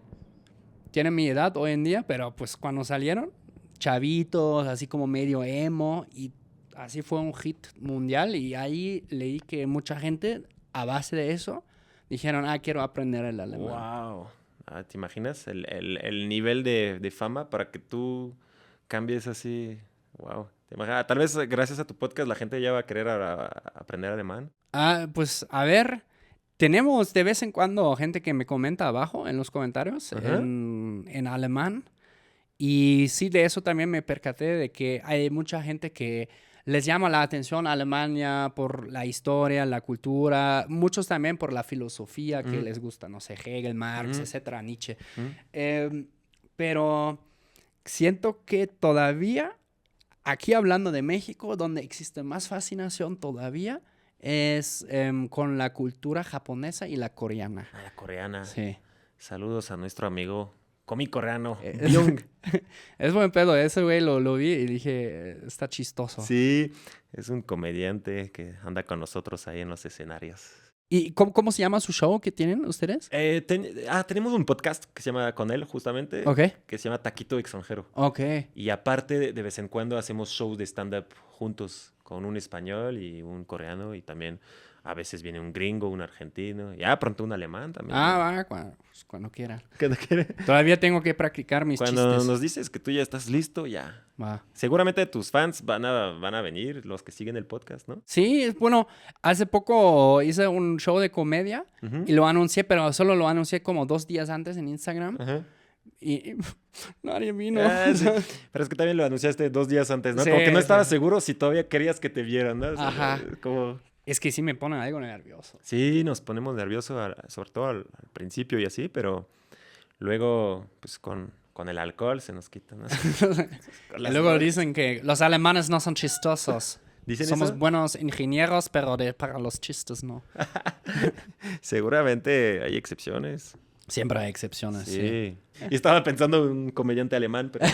tienen mi edad hoy en día, pero pues cuando salieron, chavitos, así como medio emo, y así fue un hit mundial. Y ahí leí que mucha gente, a base de eso, dijeron, quiero aprender el alemán. Wow. ¿Te imaginas el nivel de fama para que tú cambies así? Wow. Tal vez gracias a tu podcast la gente ya va a querer aprender alemán. Pues a ver, tenemos de vez en cuando gente que me comenta abajo en los comentarios Ajá. en alemán. Y sí, de eso también me percaté de que hay mucha gente que les llama la atención a Alemania por la historia, la cultura, muchos también por la filosofía que Mm, les gusta, no sé, Hegel, Marx, mm, etcétera, Nietzsche. mm. Pero siento que todavía, aquí hablando de México, donde existe más fascinación todavía, es con la cultura japonesa y la coreana. La coreana. Sí. Saludos a nuestro amigo cómic coreano, Es, Byung. es buen pedo, ese güey lo vi y dije, está chistoso. Sí, es un comediante que anda con nosotros ahí en los escenarios. ¿Y cómo se llama su show que tienen ustedes? Tenemos un podcast que se llama con él, justamente, Ok, que se llama Taquito Extranjero. ok. Y aparte, de vez en cuando hacemos shows de stand-up juntos con un español y un coreano. Y también a veces viene un gringo, un argentino. Ya pronto un alemán también. Va, cuando quieran. Cuando, Todavía tengo que practicar mis cuando chistes. nos dices que tú ya estás listo, ya. Va. Seguramente tus fans van a venir, los que siguen el podcast, ¿no? Sí, bueno, hace poco hice un show de comedia Ujú. y lo anuncié, pero solo lo anuncié como 2 días antes en Instagram Ajá. y nadie vino. Ah, sí. Pero es que también lo anunciaste 2 días antes, ¿no? Sí, Como que no estabas sí. seguro si todavía querías que te vieran, ¿no? O sea, Ajá. como... Es que sí me pone algo nervioso. Sí, nos ponemos nerviosos, sobre todo al principio y así, pero luego, pues con el alcohol se nos quita, ¿no? Con Y las luego drogas. dicen que los alemanes no son chistosos. ¿Dicen Somos eso? buenos ingenieros, pero para los chistes no. Seguramente hay excepciones. Siempre hay excepciones, sí. Sí. Y estaba pensando en un comediante alemán, pero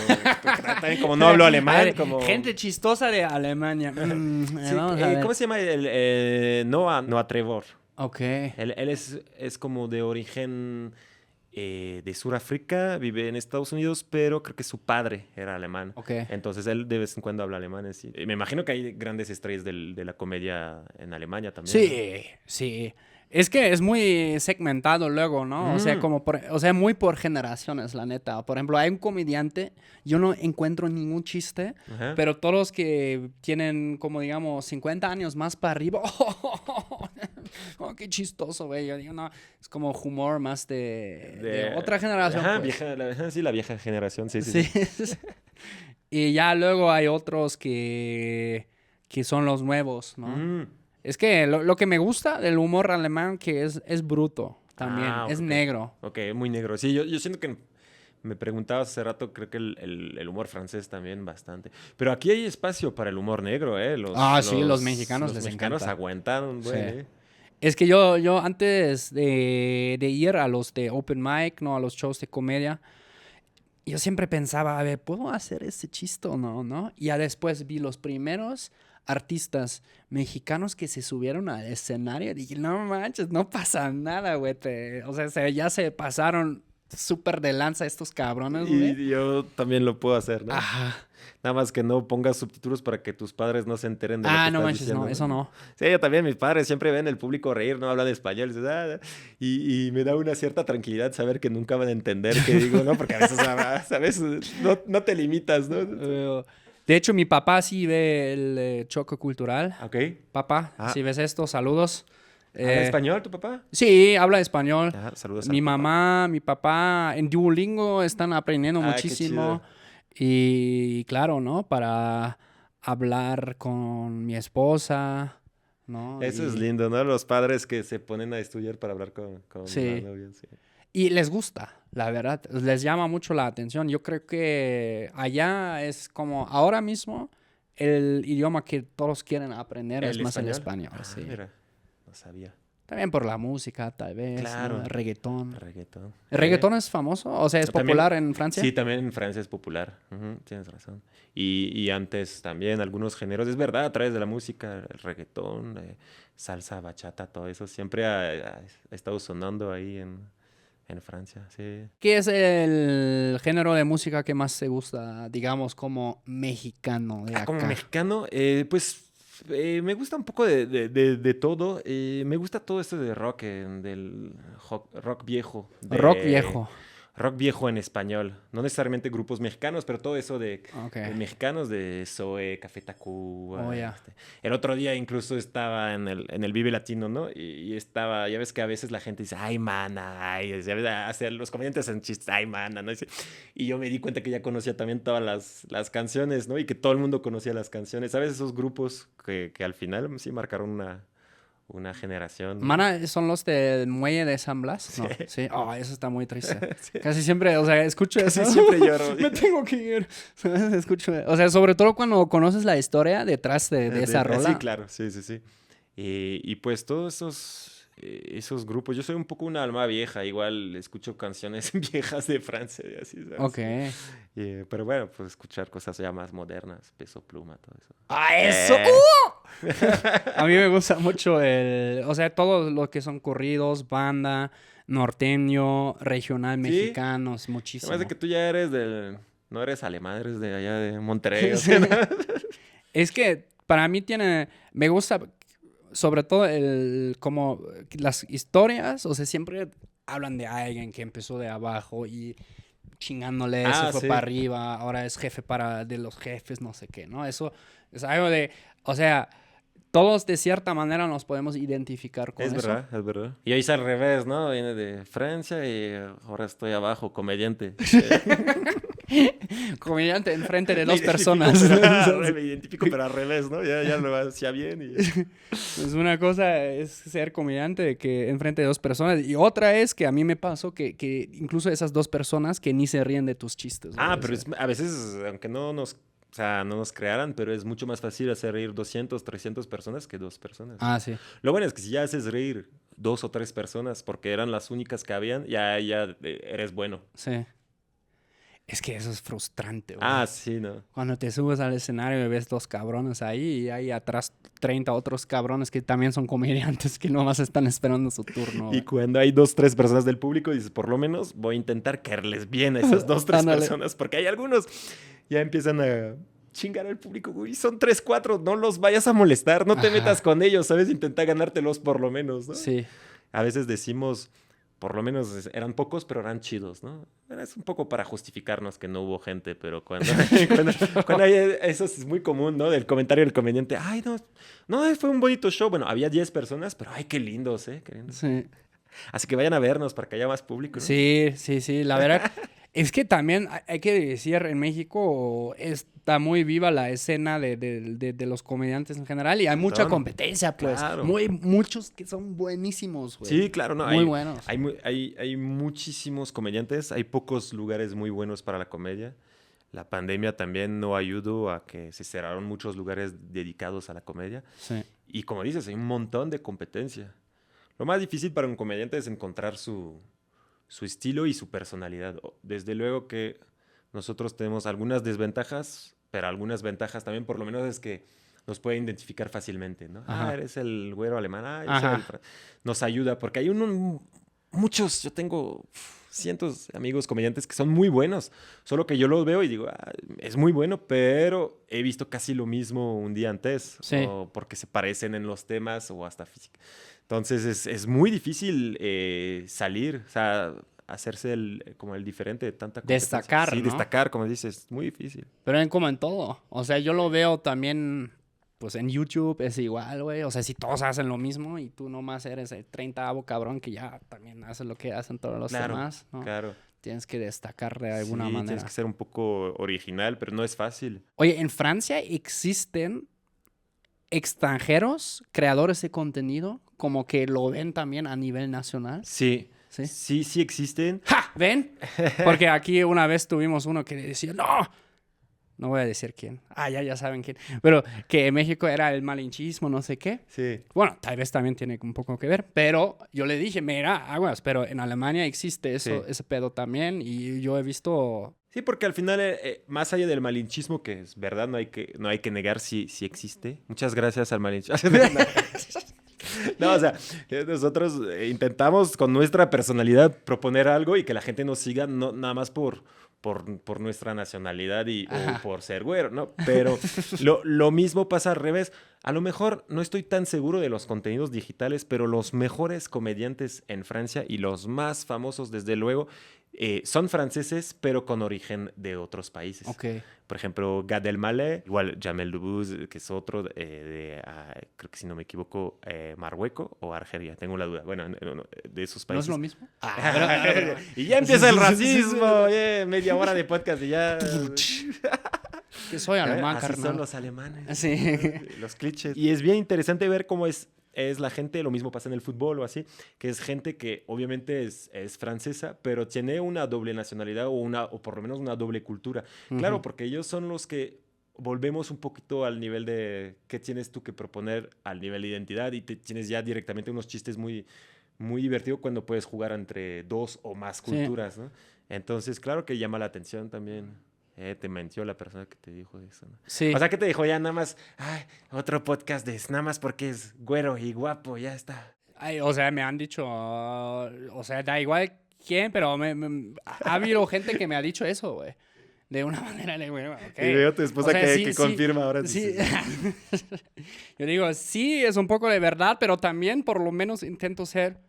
también como no hablo A alemán, ver, como... gente chistosa de Alemania. Sí, Vamos a ver. ¿cómo se llama? Noah Trevor. Ok. Él es como de origen de Sudáfrica, vive en Estados Unidos, pero creo que su padre era alemán. Ok. Entonces él de vez en cuando habla alemán. Sí. Me imagino que hay grandes estrellas de la comedia en Alemania también. Sí, sí. Es que es muy segmentado luego, ¿no? O sea, muy por generaciones, la neta. Por ejemplo, hay un comediante, yo no encuentro ningún chiste, ¿no? Ajá. pero todos los que tienen como, digamos, 50 años más para arriba, qué chistoso, güey. Yo digo, no, es como humor más de otra generación, Ajá, pues. sí, la vieja generación, sí. Sí. Y ya luego hay otros que son los nuevos, ¿no? Mm. Es que lo que me gusta del humor alemán que es bruto también, es Ok. negro. Ok, muy negro. Sí, yo siento que me preguntabas hace rato, creo que el humor francés también bastante. Pero aquí hay espacio para el humor negro, ¿eh? Sí, los mexicanos les encanta. aguantaron, güey. Sí. Es que yo antes de ir a los de open mic, no a los shows de comedia, yo siempre pensaba, a ver, ¿puedo hacer ese chiste o no? Y ya después vi los primeros artistas mexicanos que se subieron al escenario y dije, no manches, no pasa nada, güey. O sea, ya se pasaron súper de lanza estos cabrones, güey. Y yo también lo puedo hacer, ¿no? Ajá. Nada más que no pongas subtítulos para que tus padres no se enteren de lo que No estás manches, diciendo, no, eso no. Sí, yo también, mis padres siempre ven el público reír, no hablan español. Y me da una cierta tranquilidad saber que nunca van a entender qué digo, ¿no? Porque a veces, ¿sabes? No te limitas, ¿no? De hecho, mi papá sí ve el choque cultural. Ok. Papá, si ves esto, saludos. ¿Habla español tu papá? Sí, habla español. Saludos Mi mamá, mi papá en Duolingo están aprendiendo qué muchísimo. Y claro, ¿no? Para hablar con mi esposa, ¿no? Eso es lindo, ¿no? Los padres que se ponen a estudiar para hablar con Sí. la novia, sí. Y les gusta, la verdad. Les llama mucho la atención. Yo creo que allá es como ahora mismo el idioma que todos quieren aprender es más el español. Sí. Mira, no sabía. También por la música, tal vez. Claro. ¿no? El reggaetón. Reggaetón. ¿El reggaetón es famoso? O sea, ¿es También- popular en Francia? Sí, también en Francia es popular. Ujú, tienes razón. Y antes también algunos géneros, es verdad, a través de la música, el reggaetón, salsa, bachata, todo eso, siempre ha estado sonando ahí en Francia, sí. ¿Qué es el género de música que más te gusta, digamos, como mexicano de acá? Como mexicano, pues me gusta un poco de todo. Me gusta todo esto de rock, del rock viejo. Rock viejo. rock viejo en español. No necesariamente grupos mexicanos, pero todo eso de mexicanos, de Zoe, Café Tacuba. Oh, yeah. El otro día incluso estaba en el Vive Latino, ¿no? Y estaba, ya ves que a veces la gente dice, ay, mana, ay, hacia los comediantes hacen chistes, ay, mana, ¿no? Y yo me di cuenta que ya conocía también todas las canciones, ¿no? Y que todo el mundo conocía las canciones. ¿Sabes? Esos grupos que al final sí marcaron una generación, ¿no? Mana, ¿son los del Muelle de San Blas? No, Sí. sí. Oh, eso está muy triste. Sí. Casi siempre, o sea, escucho eso. Casi siempre lloro. Me tengo que ir. Escucho, o sea, sobre todo cuando conoces la historia detrás de esa rola. Sí, claro, sí. Y pues todos esos grupos, yo soy un poco una alma vieja, igual escucho canciones viejas de Francia y así, ¿sabes? Ok. Pero bueno, pues escuchar cosas ya más modernas, Peso Pluma, todo eso. ¡Ah, eso! A mí me gusta mucho o sea, todo lo que son corridos, banda, norteño, regional, mexicanos, muchísimo. Además de que tú ya no eres alemán, eres de allá de Monterrey. O Sí. sea, ¿no? Es que para mí me gusta sobre todo como las historias, o sea, siempre hablan de alguien que empezó de abajo y chingándole, se fue sí. para arriba, ahora es jefe de los jefes, no sé qué, ¿no? Eso es algo o sea, todos de cierta manera nos podemos identificar con eso. Es verdad. Y hoy es al revés, ¿no? Viene de Francia y ahora estoy abajo, comediante. Comediante enfrente de Me dos identifico, personas. Me identifico, pero al revés, ¿no? Ya lo hacía bien. Pues una cosa es ser comediante que enfrente de dos personas y otra es que a mí me pasó que incluso esas dos personas que ni se ríen de tus chistes. Ah, pero a veces, aunque no nos crearan, pero es mucho más fácil hacer reír 200, 300 personas que 2 personas. Ah, sí. Lo bueno es que si ya haces reír 2 o 3 personas, porque eran las únicas que habían, ya eres bueno. Sí. Es que eso es frustrante, güey. Ah, sí, ¿no? Cuando te subes al escenario y ves 2 cabrones ahí y hay atrás 30 otros cabrones que también son comediantes que nomás están esperando su turno. Y cuando hay 2, 3 personas del público, dices, por lo menos voy a intentar caerles bien a esas 2, 3 personas, porque hay algunos ya empiezan a chingar al público, güey, son 3, 4, no los vayas a molestar, no te metas con ellos, ¿sabes? Intenta ganártelos por lo menos, ¿no? Sí. A veces decimos, por lo menos eran pocos, pero eran chidos, ¿no? Es un poco para justificarnos que no hubo gente, pero cuando hay eso es muy común, ¿no? Del comentario del comediante, ay, no, fue un bonito show. Bueno, había 10 personas, pero ay, qué lindos, ¿eh? Qué lindos. Sí. Así que vayan a vernos para que haya más público, ¿no? Sí, la verdad es que también hay que decir, en México está muy viva la escena de los comediantes en general y hay mucha competencia, pues. Claro. Muchos que son buenísimos, güey. Sí, claro, no. Muy buenos. Hay muchísimos comediantes, hay pocos lugares muy buenos para la comedia. La pandemia también no ayudó a que se cerraron muchos lugares dedicados a la comedia. Sí. Y como dices, hay un montón de competencia. Lo más difícil para un comediante es encontrar su estilo y su personalidad. Desde luego que nosotros tenemos algunas desventajas, pero algunas ventajas también, por lo menos es que nos pueden identificar fácilmente, ¿no? Ajá. Ah, eres el güero alemán. Nos ayuda, porque hay muchos, yo tengo cientos de amigos comediantes que son muy buenos, solo que yo los veo y digo, es muy bueno, pero he visto casi lo mismo un día antes, sí. O porque se parecen en los temas o hasta física. Entonces es muy difícil salir, o sea, hacerse como el diferente de tanta competencia. Destacar, sí, ¿no? Destacar, como dices, es muy difícil. Pero como en todo. O sea, yo lo veo también, pues en YouTube es igual, güey. O sea, si todos hacen lo mismo y tú nomás eres el 30avo cabrón que ya también hace lo que hacen todos los demás, ¿no? Claro. Tienes que destacar de alguna manera. Tienes que ser un poco original, pero no es fácil. Oye, en Francia existen extranjeros, creadores de contenido, como que lo ven también a nivel nacional. Sí. Sí, Sí existen. ¡Ja! ¿Ven? Porque aquí una vez tuvimos uno que decía, no voy a decir quién. Ya saben quién. Pero que en México era el malinchismo, no sé qué. Sí. Bueno, tal vez también tiene un poco que ver, pero yo le dije, mira, aguas, pero en Alemania existe eso, ese pedo también y yo he visto... Sí, porque al final, más allá del malinchismo, que es verdad, no hay que negar si existe. Muchas gracias al malinchismo. No, o sea, nosotros intentamos con nuestra personalidad proponer algo y que la gente nos siga, no nada más por nuestra nacionalidad o por ser güero, ¿no? Pero lo mismo pasa al revés. A lo mejor no estoy tan seguro de los contenidos digitales, pero los mejores comediantes en Francia y los más famosos, desde luego, son franceses, pero con origen de otros países. Ok. Por ejemplo, Gad Elmaleh, igual Jamel Debbouze, que es otro creo que si no me equivoco, Marruecos o Argelia, tengo la duda. Bueno, de esos ¿No es países. lo mismo? Y ya empieza el racismo, media hora de podcast y ya... Que soy alemán, Así carnal. son los alemanes. Sí. Los clichés. Y es bien interesante ver cómo es la gente, lo mismo pasa en el fútbol o así, que es gente que obviamente es francesa, pero tiene una doble nacionalidad o por lo menos una doble cultura. Claro, porque ellos son los que volvemos un poquito al nivel de qué tienes tú que proponer al nivel de identidad y tienes ya directamente unos chistes muy, muy divertidos cuando puedes jugar entre dos o más culturas, ¿no? Entonces, claro que llama la atención también. Te mintió la persona que te dijo eso, ¿no? Sí. O sea, que te dijo ya nada más, ay, otro podcast de nada más porque es güero y guapo, ya está. Ay, o sea, me han dicho, o sea, da igual quién, pero ha habido gente que me ha dicho eso, güey. De una manera, bueno, okay. Y veo a tu esposa, o sea, que confirma ahora. Sí. Yo digo, sí, es un poco de verdad, pero también por lo menos intento ser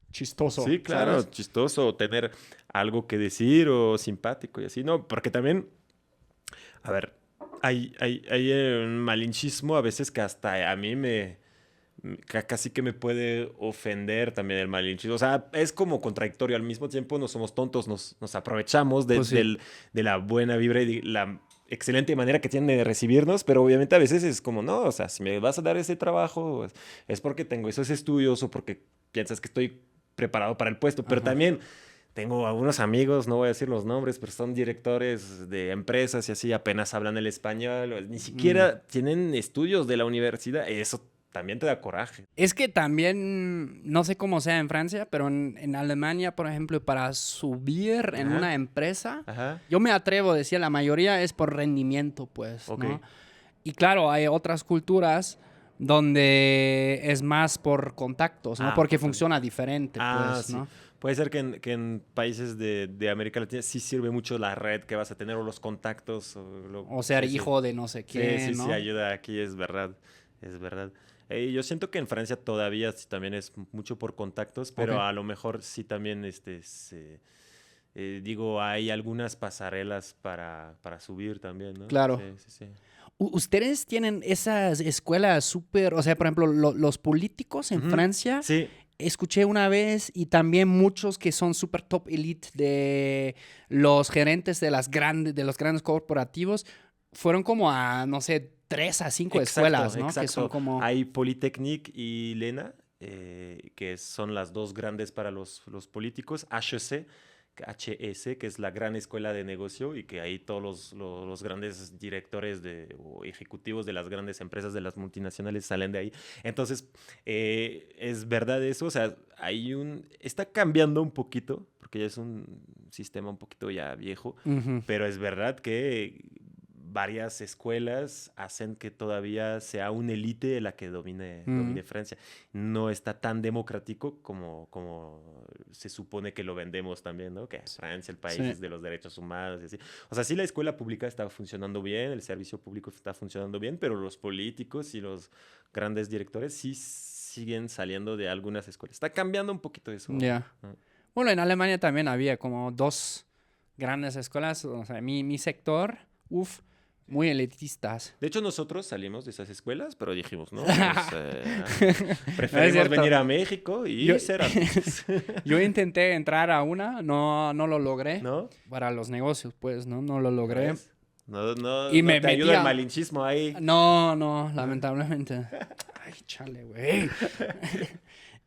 chistoso. Sí, claro, ¿sabes? Chistoso, tener algo que decir o simpático y así, ¿no? Porque también, a ver, hay un malinchismo a veces que hasta a mí casi que me puede ofender también el malinchismo. O sea, es como contradictorio. Al mismo tiempo no somos tontos, nos aprovechamos pues sí. de la buena vibra y de la excelente manera que tienen de recibirnos, pero obviamente a veces es como, no, o sea, si me vas a dar ese trabajo es porque tengo esos estudios o porque piensas que estoy preparado para el puesto, pero también tengo algunos amigos, no voy a decir los nombres, pero son directores de empresas y así, apenas hablan el español, ni siquiera tienen estudios de la universidad, eso también te da coraje. Es que también, no sé cómo sea en Francia, pero en Alemania, por ejemplo, para subir en una empresa, yo me atrevo a decir, la mayoría es por rendimiento, pues, ¿no? Y claro, hay otras culturas donde es más por contactos, ¿no? Porque funciona diferente, pues, sí. ¿no? Puede ser que en países de América Latina sí sirve mucho la red que vas a tener o los contactos. O ser hijo de no sé quién, ¿no? Sí, ayuda aquí, es verdad, es verdad. Yo siento que en Francia todavía también es mucho por contactos, pero a lo mejor sí también, digo, hay algunas pasarelas para subir también, ¿no? Claro. Sí. ¿Ustedes tienen esas escuelas súper, o sea, por ejemplo, los políticos en Francia? Sí. Escuché una vez y también muchos que son súper top elite de los gerentes de los grandes corporativos fueron como a, no sé, 3 a 5 escuelas, ¿no? Exacto. Que son como... Hay Polytechnique y Lena, que son las dos grandes para los políticos. HEC, que es la gran escuela de negocio y que ahí todos los grandes directores o ejecutivos de las grandes empresas, de las multinacionales, salen de ahí. Entonces, es verdad eso. O sea, está cambiando un poquito, porque ya es un sistema un poquito ya viejo, pero es verdad que varias escuelas hacen que todavía sea una élite la que domine Francia. No está tan democrático como se supone que lo vendemos también, ¿no? Que Francia, el país de los derechos humanos y así. O sea, sí, la escuela pública está funcionando bien, el servicio público está funcionando bien, pero los políticos y los grandes directores sí siguen saliendo de algunas escuelas. Está cambiando un poquito eso. Ya. Bueno, en Alemania también había como 2 grandes escuelas. O sea, mi sector, muy elitistas. De hecho, nosotros salimos de esas escuelas, pero dijimos, ¿no? Pues, preferimos venir a México y ser artistas. Yo intenté entrar a una, no lo logré. ¿No? Para los negocios, pues, ¿no? No lo logré. No, y me te ayuda el malinchismo ahí. No, lamentablemente. Ay, chale, güey.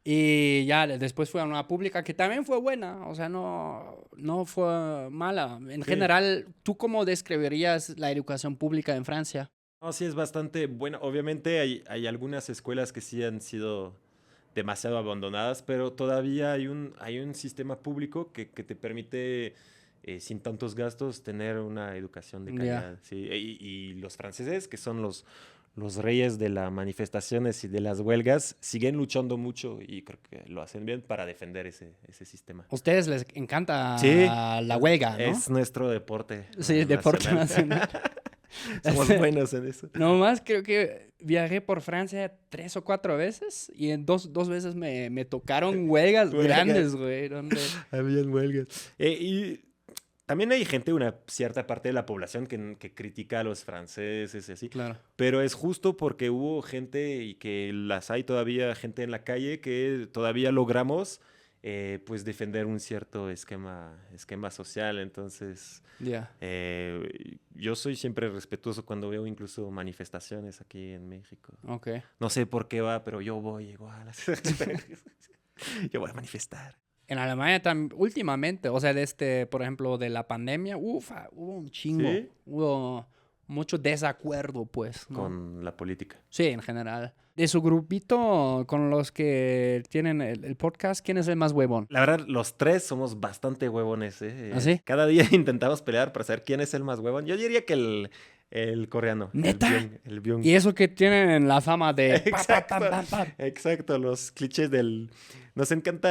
Y ya después fui a una pública que también fue buena, o sea, no fue mala. En general, ¿tú cómo describirías la educación pública en Francia? No, sí, es bastante buena. Obviamente hay algunas escuelas que sí han sido demasiado abandonadas, pero todavía hay un sistema público que te permite, sin tantos gastos, tener una educación de calidad. ¿Sí? Y los franceses, que son los reyes de las manifestaciones y de las huelgas, siguen luchando mucho y creo que lo hacen bien para defender ese sistema. A ustedes les encanta la huelga, ¿no? Es nuestro deporte. Sí, deporte nacional. Somos buenos en eso. Nomás creo que viajé por Francia 3 o 4 veces y en dos veces me tocaron huelgas grandes, güey. Habían huelgas. Y también hay gente, una cierta parte de la población que critica a los franceses y así. Claro. Pero es justo porque hubo gente y que las hay todavía, gente en la calle que todavía logramos pues defender un cierto esquema social. Entonces, Ya. yo soy siempre respetuoso cuando veo incluso manifestaciones aquí en México. Ok. No sé por qué va, pero yo voy igual. Yo voy a manifestar. En Alemania últimamente, o sea, por ejemplo, de la pandemia, hubo un chingo. ¿Sí? Hubo mucho desacuerdo, pues, ¿no? Con la política. Sí, en general. De su grupito con los que tienen el podcast, ¿quién es el más huevón? La verdad, los tres somos bastante huevones, ¿eh? ¿Ah, sí? Cada día intentamos pelear para saber quién es el más huevón. Yo diría que el coreano. ¿Neta? El Byung. Y eso que tienen la fama de... Exacto. Exacto, los clichés del... Nos encanta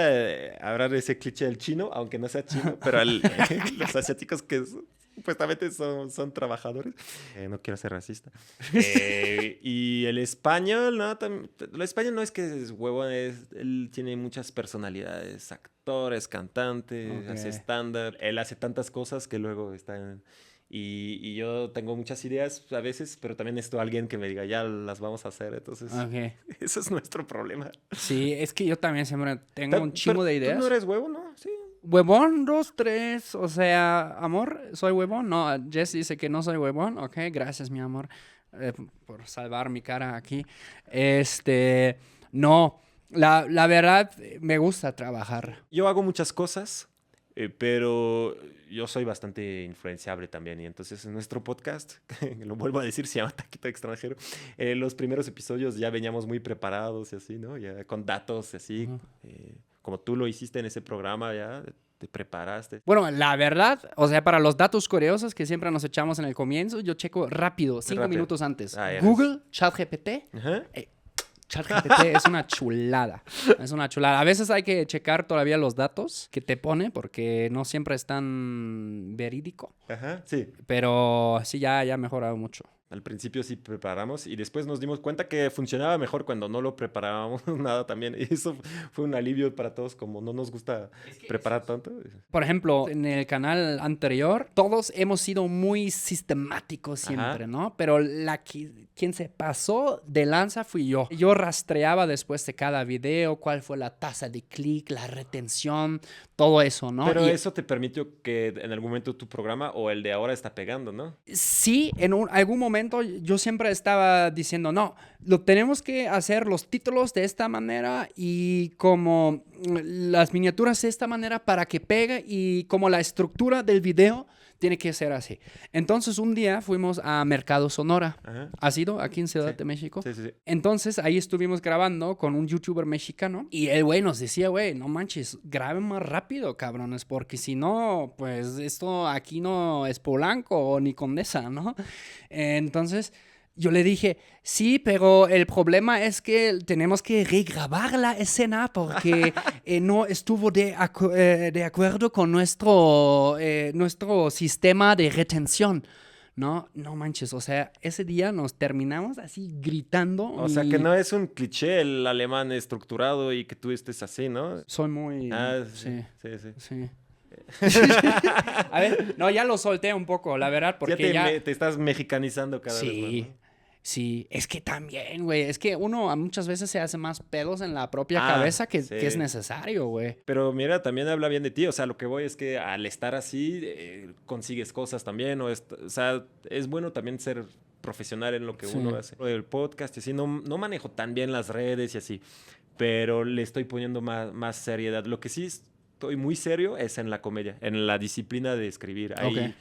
hablar de ese cliché del chino, aunque no sea chino, pero los asiáticos que supuestamente son trabajadores. No quiero ser racista. Y el español, ¿no? El español no es que es huevón, él tiene muchas personalidades, actores, cantantes, Ok. hace stand-up. Él hace tantas cosas que luego están... Y yo tengo muchas ideas a veces, pero también necesito a alguien que me diga, ya las vamos a hacer. Entonces, Ok. eso es nuestro problema. Sí, es que yo también siempre tengo un chingo de ideas. Tú no eres huevo, ¿no? Sí. Huevón, 2, 3, o sea, amor, ¿soy huevón? No, Jess dice que no soy huevón. Ok, gracias, mi amor, por salvar mi cara aquí. No, la verdad, me gusta trabajar. Yo hago muchas cosas, pero yo soy bastante influenciable también. Y entonces en nuestro podcast, lo vuelvo a decir, se llama Taquito Extranjero. Los primeros episodios ya veníamos muy preparados y así, ¿no? Ya con datos y así. Ujú. Como tú lo hiciste en ese programa, ya te preparaste. Bueno, la verdad, o sea, para los datos curiosos que siempre nos echamos en el comienzo, yo checo rápido, 5 Rápido. minutos antes. Ah, ya Google, ChatGPT. Ajá. ChatGPT es una chulada. Es una chulada. A veces hay que checar todavía los datos que te pone porque no siempre es tan verídico. Ajá, sí. Pero sí, ya ha mejorado mucho. Al principio sí preparamos y después nos dimos cuenta que funcionaba mejor cuando no lo preparábamos nada también. Y eso fue un alivio para todos, como no nos gusta preparar tanto. Por ejemplo, en el canal anterior, todos hemos sido muy sistemáticos siempre, Ajá. ¿no? Pero quien se pasó de lanza fui yo. Yo rastreaba después de cada video cuál fue la tasa de clic, la retención, todo eso, ¿no? Pero Y eso te permitió que en algún momento tu programa o el de ahora está pegando, ¿no? sí, en algún momento yo siempre estaba diciendo, no, lo tenemos que hacer los títulos de esta manera y como las miniaturas de esta manera para que pegue y como la estructura del video tiene que ser así. Entonces un día fuimos a Mercado Sonora. Ajá. ¿Has ido aquí en Ciudad Sí. de México? Sí, sí, sí. Entonces ahí estuvimos grabando con un youtuber mexicano y el güey nos decía, güey, no manches, graben más rápido, cabrones, porque si no, pues esto aquí no es Polanco ni Condesa, ¿no? Entonces yo le dije, sí, pero el problema es que tenemos que regrabar la escena porque no estuvo de acuerdo con nuestro sistema de retención. No manches, o sea, ese día nos terminamos así gritando. O sea, que no es un cliché el alemán estructurado y que tú estés así, ¿no? Soy muy... Ah, sí, sí, sí. sí. A ver, no, ya lo solté un poco, la verdad, porque Te estás mexicanizando cada vez más, Sí, ¿no? sí, es que también, güey, es que uno muchas veces se hace más pedos en la propia Ah, cabeza que sí. es necesario, güey. Pero mira, también habla bien de ti. O sea, lo que voy es que al estar así, consigues cosas también. O sea, es bueno también ser profesional en lo que Sí. uno hace. El podcast y así, no manejo tan bien las redes y así. Pero le estoy poniendo más seriedad. Lo que sí estoy muy serio es en la comedia, en la disciplina de escribir. Ahí, Ok.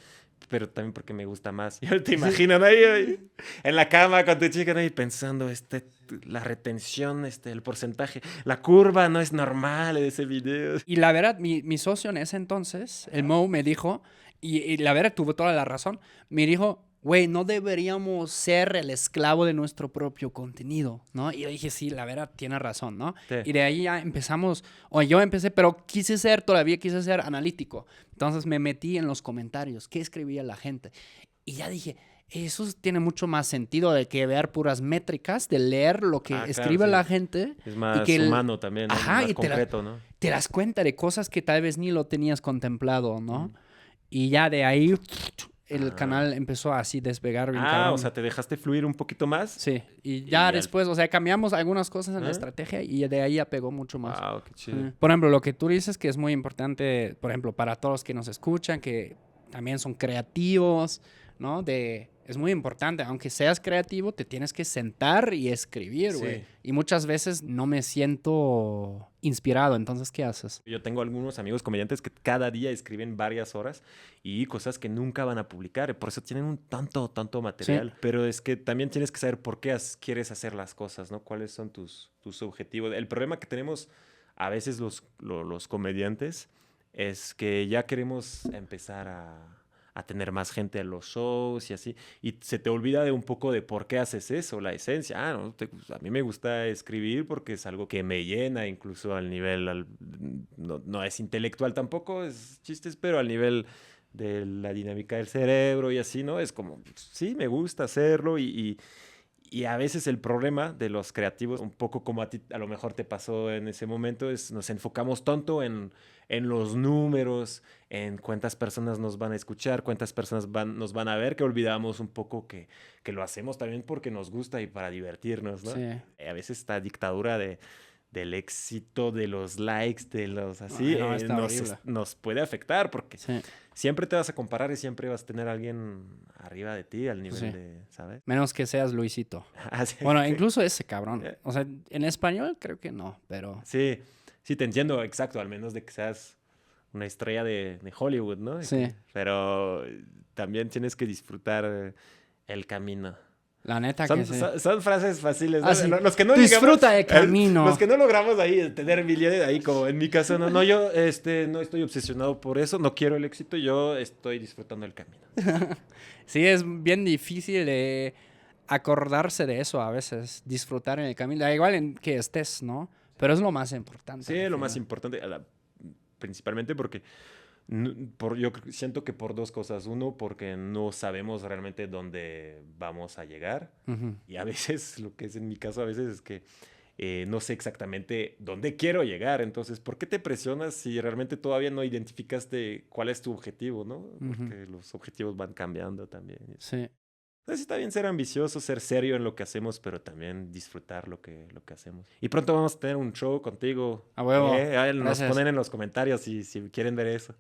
pero también porque me gusta más. Ya te imaginan ahí en la cama con tu chica ahí pensando, la retención, el porcentaje, la curva no es normal de ese video. Y la verdad, mi socio en ese entonces, el Mo, me dijo, y la verdad tuvo toda la razón, me dijo, güey, no deberíamos ser el esclavo de nuestro propio contenido, ¿no? Y yo dije, sí, la verdad, tiene razón, ¿no? Sí. Y de ahí ya empezamos, o yo empecé, pero todavía quise ser analítico. Entonces me metí en los comentarios, qué escribía la gente. Y ya dije, eso tiene mucho más sentido de que ver puras métricas, de leer lo que escribe claro, la sí. gente. Es más y que humano también, ¿no? Ajá, Más y concreto, ¿no? te das cuenta de cosas que tal vez ni lo tenías contemplado, ¿no? Mm. Y ya de ahí el Ah. canal empezó a así despegar bien O cabrón. sea, ¿te dejaste fluir un poquito más? Sí, y ya Y después, o sea, cambiamos algunas cosas en la ¿Eh? estrategia y de ahí ya pegó mucho más. Wow, qué chido. Sí. Por ejemplo, lo que tú dices que es muy importante, por ejemplo, para todos los que nos escuchan, que también son creativos, ¿no? Es muy importante, aunque seas creativo, te tienes que sentar y escribir, güey. Sí. Y muchas veces no me siento inspirado, entonces, ¿qué haces? Yo tengo algunos amigos comediantes que cada día escriben varias horas y cosas que nunca van a publicar. Por eso tienen un tanto material. Sí. Pero es que también tienes que saber por qué quieres hacer las cosas, ¿no? ¿Cuáles son tus objetivos? El problema que tenemos a veces los comediantes es que ya queremos empezar a tener más gente en los shows y así. Y se te olvida de un poco de por qué haces eso, la esencia. No, a mí me gusta escribir porque es algo que me llena, incluso al nivel, no es intelectual tampoco, es chistes, pero al nivel de la dinámica del cerebro y así, ¿no? Es como, sí, me gusta hacerlo y a veces el problema de los creativos, un poco como a ti a lo mejor te pasó en ese momento, es nos enfocamos tanto en los números, en cuántas personas nos van a escuchar, cuántas personas nos van a ver, que olvidamos un poco que lo hacemos también porque nos gusta y para divertirnos, ¿no? Sí. A veces esta dictadura del éxito, de los likes, de los así, No, está horrible. nos puede afectar porque Sí. siempre te vas a comparar y siempre vas a tener a alguien arriba de ti al nivel Sí. de, ¿sabes? Menos que seas Luisito. Así Bueno, que- incluso ese cabrón. O sea, en español creo que no, pero... Sí, sí, te entiendo, exacto, al menos de que seas una estrella de Hollywood, ¿no? Sí. Pero también tienes que disfrutar el camino. La neta Son, que sí. son frases fáciles, ¿no? Ah, sí. Los que no Disfruta llegamos, el camino. los que no logramos ahí tener billete, ahí como en mi caso, no, yo no estoy obsesionado por eso, no quiero el éxito, yo estoy disfrutando el camino. Sí, es bien difícil de acordarse de eso a veces, disfrutar en el camino, da igual en que estés, ¿no? Pero es lo más importante. Sí, lo más importante, principalmente porque yo siento que por dos cosas. Uno, porque no sabemos realmente dónde vamos a llegar. Uh-huh. Y a veces, lo que es en mi caso, a veces es que no sé exactamente dónde quiero llegar. Entonces, ¿por qué te presionas si realmente todavía no identificaste cuál es tu objetivo, ¿no? Porque los objetivos van cambiando también. Sí. Entonces está bien ser ambicioso, ser serio en lo que hacemos, pero también disfrutar lo que hacemos. Y pronto vamos a tener un show contigo. A huevo. Nos Gracias. ponen en los comentarios si quieren ver eso.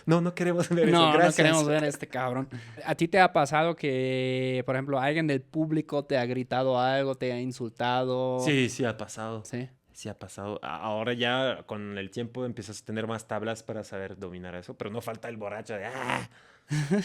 No queremos ver eso. No, Gracias. no queremos ver a este cabrón. ¿A ti te ha pasado que, por ejemplo, alguien del público te ha gritado algo, te ha insultado? Sí, ha pasado. Sí. Sí ha pasado. Ahora ya con el tiempo empiezas a tener más tablas para saber dominar eso, pero no falta el borracho de ¡ah!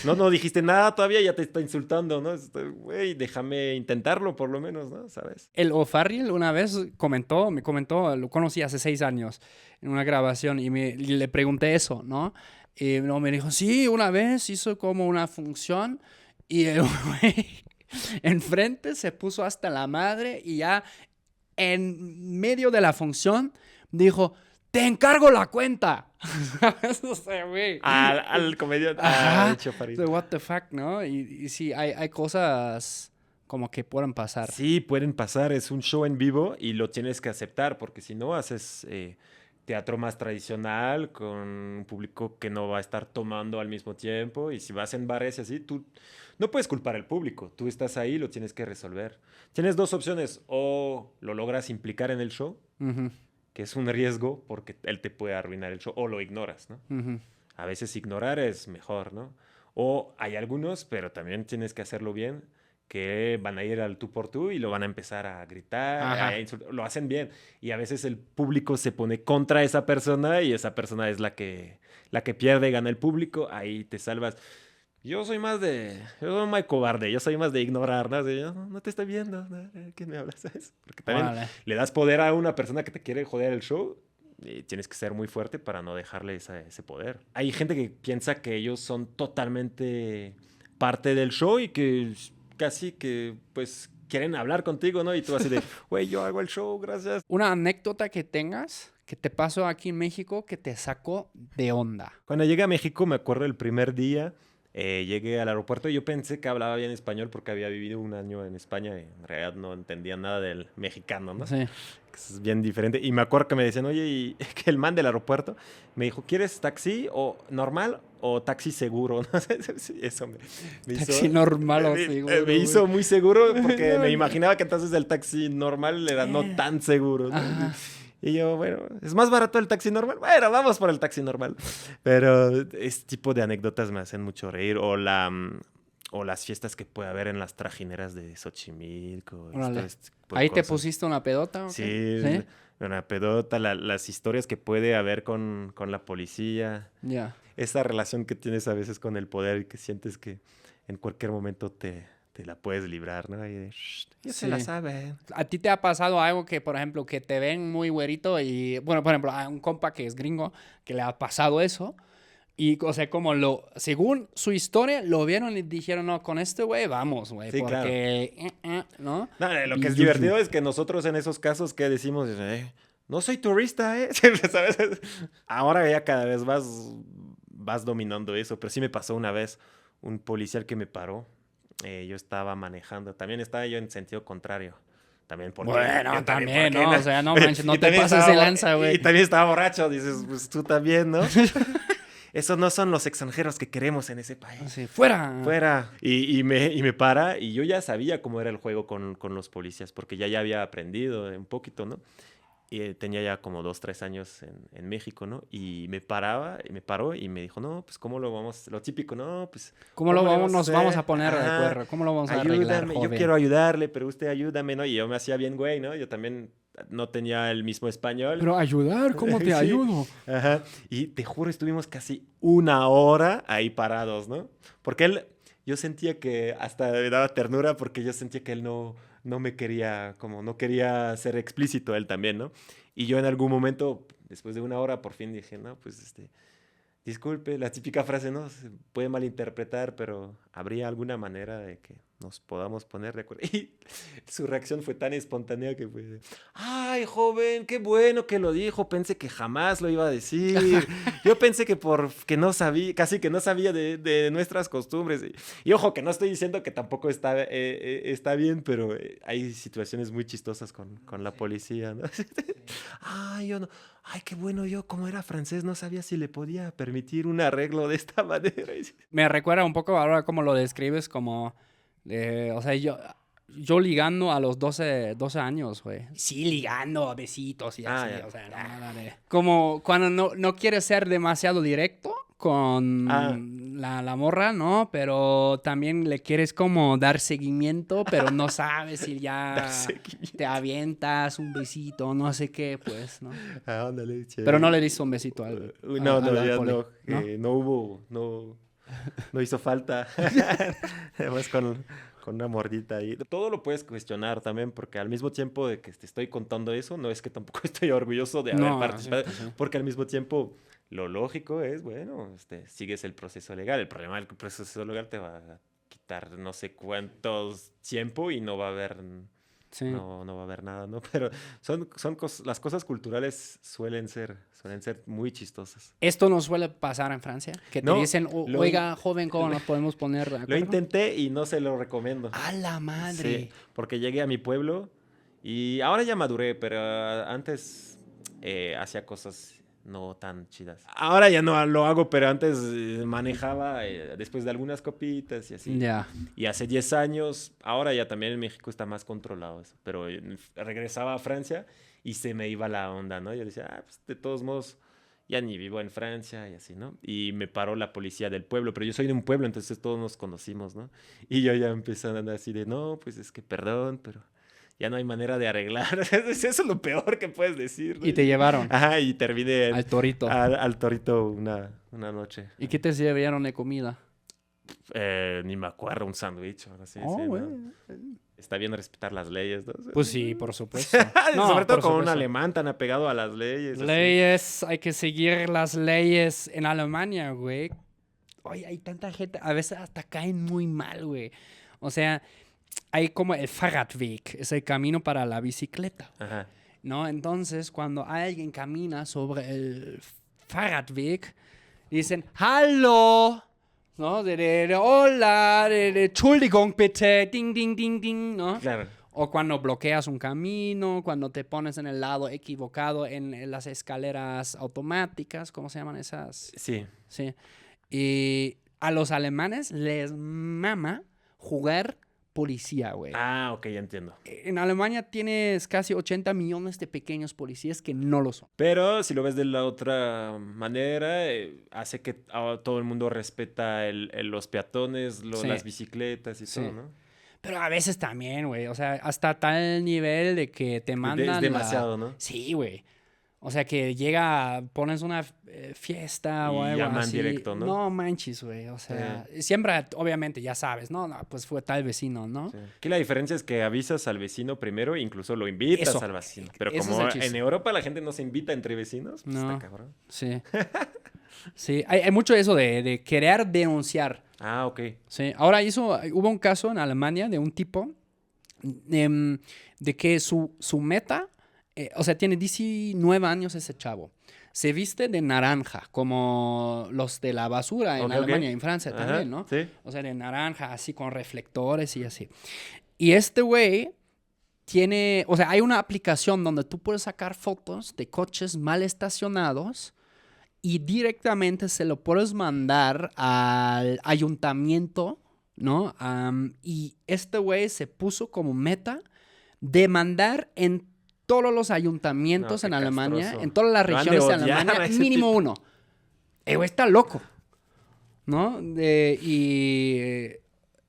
No dijiste nada todavía, ya te está insultando, ¿no? Güey, déjame intentarlo por lo menos, ¿no? ¿Sabes? El O'Farrill una vez me comentó, lo conocí hace 6 años en una grabación y le pregunté eso, ¿no? Y me dijo, sí, una vez hizo como una función y el güey enfrente se puso hasta la madre y ya en medio de la función dijo, te encargo la cuenta. O sea, güey. Al comediante. Ajá. Farid. So, what the fuck, ¿no? Y sí, hay cosas como que pueden pasar. Sí, pueden pasar. Es un show en vivo y lo tienes que aceptar porque si no haces teatro más tradicional con un público que no va a estar tomando al mismo tiempo y si vas en bares y así, tú no puedes culpar al público. Tú estás ahí, lo tienes que resolver. Tienes dos opciones. O lo logras implicar en el show, que es un riesgo porque él te puede arruinar el show, o lo ignoras, ¿no? A veces ignorar es mejor, ¿no? O hay algunos, pero también tienes que hacerlo bien, que van a ir al tú por tú y lo van a empezar a gritar, lo hacen bien. Y a veces el público se pone contra esa persona y esa persona es la que pierde, gana el público, ahí te salvas. Yo soy más cobarde, yo soy más de ignorar, ¿no? Así, no te estoy viendo, ¿no? ¿Qué me hablas? ¿Sabes? Porque también le das poder a una persona que te quiere joder el show y tienes que ser muy fuerte para no dejarle ese poder. Hay gente que piensa que ellos son totalmente parte del show y que casi que, pues, quieren hablar contigo, ¿no? Y tú así de, güey, yo hago el show, gracias. Una anécdota que tengas que te pasó aquí en México que te sacó de onda. Cuando llegué a México, me acuerdo el primer día, Llegué al aeropuerto y yo pensé que hablaba bien español porque había vivido un año en España y en realidad no entendía nada del mexicano, ¿no? Sí. Que es bien diferente. Y me acuerdo que me decían, oye, y que el man del aeropuerto me dijo, ¿quieres taxi o normal o taxi seguro? No sé, eso me hizo... Taxi normal o seguro. Me hizo muy seguro porque No, me no. imaginaba que entonces el taxi normal era no tan seguro, ¿no? Ajá. Y yo, bueno, ¿es más barato el taxi normal? Bueno, vamos por el taxi normal. Pero este tipo de anécdotas me hacen mucho reír. O las fiestas que puede haber en las trajineras de Xochimilco. Órale. Este tipo de ¿Ahí te cosas. pusiste una pedota o Sí, qué? una pedota, las historias que puede haber con la policía. Ya. Esa relación que tienes a veces con el poder y que sientes que en cualquier momento te la puedes librar, ¿no? Y de, ya se la Sí. sabe. ¿A ti te ha pasado algo que, por ejemplo, que te ven muy güerito y, bueno, por ejemplo, a un compa que es gringo que le ha pasado eso y, o sea, como según su historia, lo vieron y dijeron, no, con este güey vamos, güey, Sí, claro. porque, ¿no? No, lo que es Billuyo. divertido es que nosotros en esos casos que decimos, no soy turista, ¿eh? ¿Sabes? Ahora ya cada vez vas dominando eso, pero sí me pasó una vez un policial que me paró. Yo estaba manejando, también estaba yo en sentido contrario. También porque Bueno, yo también, ¿por qué ¿no? O sea, no manches, no Y te también pases de lanza, y güey. también estaba borracho, dices, pues tú también, ¿no? Esos no son los extranjeros que queremos en ese país. Así, fuera. Fuera. Y me para y yo ya sabía cómo era el juego con los policías porque ya había aprendido un poquito, ¿no? Y tenía ya como 2, 3 años en México, ¿no? Y me paró y me dijo, no, pues ¿cómo lo vamos? Lo típico, no, pues ¿Cómo lo le vamos, nos hacer? vamos a poner de Ajá, acuerdo? ¿Cómo lo vamos a arreglar, ayúdame, yo joven? quiero ayudarle, pero usted ayúdame, ¿no? Y yo me hacía bien güey, ¿no? Yo también no tenía el mismo español. Pero ayudar, ¿cómo te Sí. ayudo? Ajá. Y te juro, estuvimos casi 1 hora ahí parados, ¿no? Porque yo sentía que hasta me daba ternura porque yo sentía que él no me quería, como no quería ser explícito él también, ¿no? Y yo en algún momento, después de 1 hora, por fin dije, no, pues disculpe, la típica frase, ¿no? Se puede malinterpretar, pero ¿habría alguna manera de que nos podamos poner de acuerdo? Y su reacción fue tan espontánea que fue, ay, joven, qué bueno que lo dijo, pensé que jamás lo iba a decir. Yo pensé que no sabía, casi que no sabía de nuestras costumbres. Y ojo, que no estoy diciendo que tampoco está bien, pero hay situaciones muy chistosas con la policía, ¿no? Ay, yo no. Ay, qué bueno, yo como era francés no sabía si le podía permitir un arreglo de esta manera. Me recuerda un poco ahora como lo describes como, o sea, yo ligando a los 12 años, güey. Sí, ligando, besitos y así, Ya. o sea, nada de... Como cuando no quieres ser demasiado directo con la morra, ¿no? Pero también le quieres como dar seguimiento, pero no sabes si ya te avientas un besito, no sé qué, pues, ¿no? Ándale, Pero no le diste un besito al No, ya poli, no. No hubo, no hizo falta. Además con una mordita ahí. Todo lo puedes cuestionar también, porque al mismo tiempo de que te estoy contando eso, no es que tampoco estoy orgulloso de haber participado, sí. porque al mismo tiempo lo lógico es, bueno, sigues el proceso legal. El problema del proceso legal te va a quitar no sé cuántos tiempo y no va a haber... Sí. No va a haber nada, ¿no? Pero las cosas culturales suelen ser muy chistosas. ¿Esto no suele pasar en Francia? Que te dicen, oiga, joven, ¿cómo nos podemos poner de acuerdo? Lo intenté y no se lo recomiendo. ¡A la madre! Sí, porque llegué a mi pueblo y ahora ya maduré, pero antes hacía cosas no tan chidas. Ahora ya no lo hago, pero antes manejaba después de algunas copitas y así. Ya. Y hace 10 años, ahora ya también en México está más controlado eso, pero regresaba a Francia y se me iba la onda, ¿no? Yo decía, pues de todos modos, ya ni vivo en Francia y así, ¿no? Y me paró la policía del pueblo, pero yo soy de un pueblo, entonces todos nos conocimos, ¿no? Y yo ya empecé a andar así de, no, pues es que perdón, pero ya no hay manera de arreglar. Eso es lo peor que puedes decir, ¿no? Y te llevaron. Ajá, y terminé al torito. Al torito una noche. ¿Y qué te sirvieron de comida? Ni me acuerdo, un sándwich o algo así. Oh, sí, güey. ¿no? Está bien respetar las leyes, ¿no? Pues sí, por supuesto. Sobre todo por con un supuesto. alemán tan apegado a las leyes. Leyes, hay que seguir las leyes en Alemania, güey. Oye, hay tanta gente, a veces hasta caen muy mal, güey. O sea, hay como el Fahrradweg, es el camino para la bicicleta. Ajá. ¿No? Entonces, cuando alguien camina sobre el Fahrradweg, dicen, ¡Hallo! ¿no? De hola, de Entschuldigung bitte, ding, ding, ding, ding, ¿no? Claro. O cuando bloqueas un camino, cuando te pones en el lado equivocado en las escaleras automáticas, ¿cómo se llaman esas? Sí. Sí. Y a los alemanes les mama jugar policía, güey. Ah, ok, ya entiendo. En Alemania tienes casi 80 millones de pequeños policías que no lo son. Pero si lo ves de la otra manera, hace que todo el mundo respeta los peatones, Sí. las bicicletas y Sí. todo, ¿no? Pero a veces también, güey. O sea, hasta tal nivel de que te mandan. Es demasiado, ¿no? Sí, güey. O sea, que pones una fiesta o Y algo llaman así. directo, ¿no? No manches, güey. O sea, siempre, obviamente, ya sabes, ¿no? No, pues fue tal vecino, ¿no? Sí. Aquí la diferencia es que avisas al vecino primero e incluso lo invitas Eso. al vecino. Pero Ese es como el chiste. en Europa la gente no se invita entre vecinos, pues No. está cabrón. Sí. Sí, hay mucho eso de querer denunciar. Ah, ok. Sí. Ahora hubo un caso en Alemania de un tipo de que su meta, o sea, tiene 19 años ese chavo. Se viste de naranja, como los de la basura en Ok, Alemania, ok. en Francia Ajá, también, ¿no? sí. O sea, de naranja, así con reflectores y así. Y este güey tiene, o sea, hay una aplicación donde tú puedes sacar fotos de coches mal estacionados y directamente se lo puedes mandar al ayuntamiento, ¿no? Y este güey se puso como meta demandar en todos los ayuntamientos No, en qué Alemania, castroso. en todas las Lo han de regiones de odiar a Alemania, ese mínimo tipo. uno. El güey está loco, ¿no?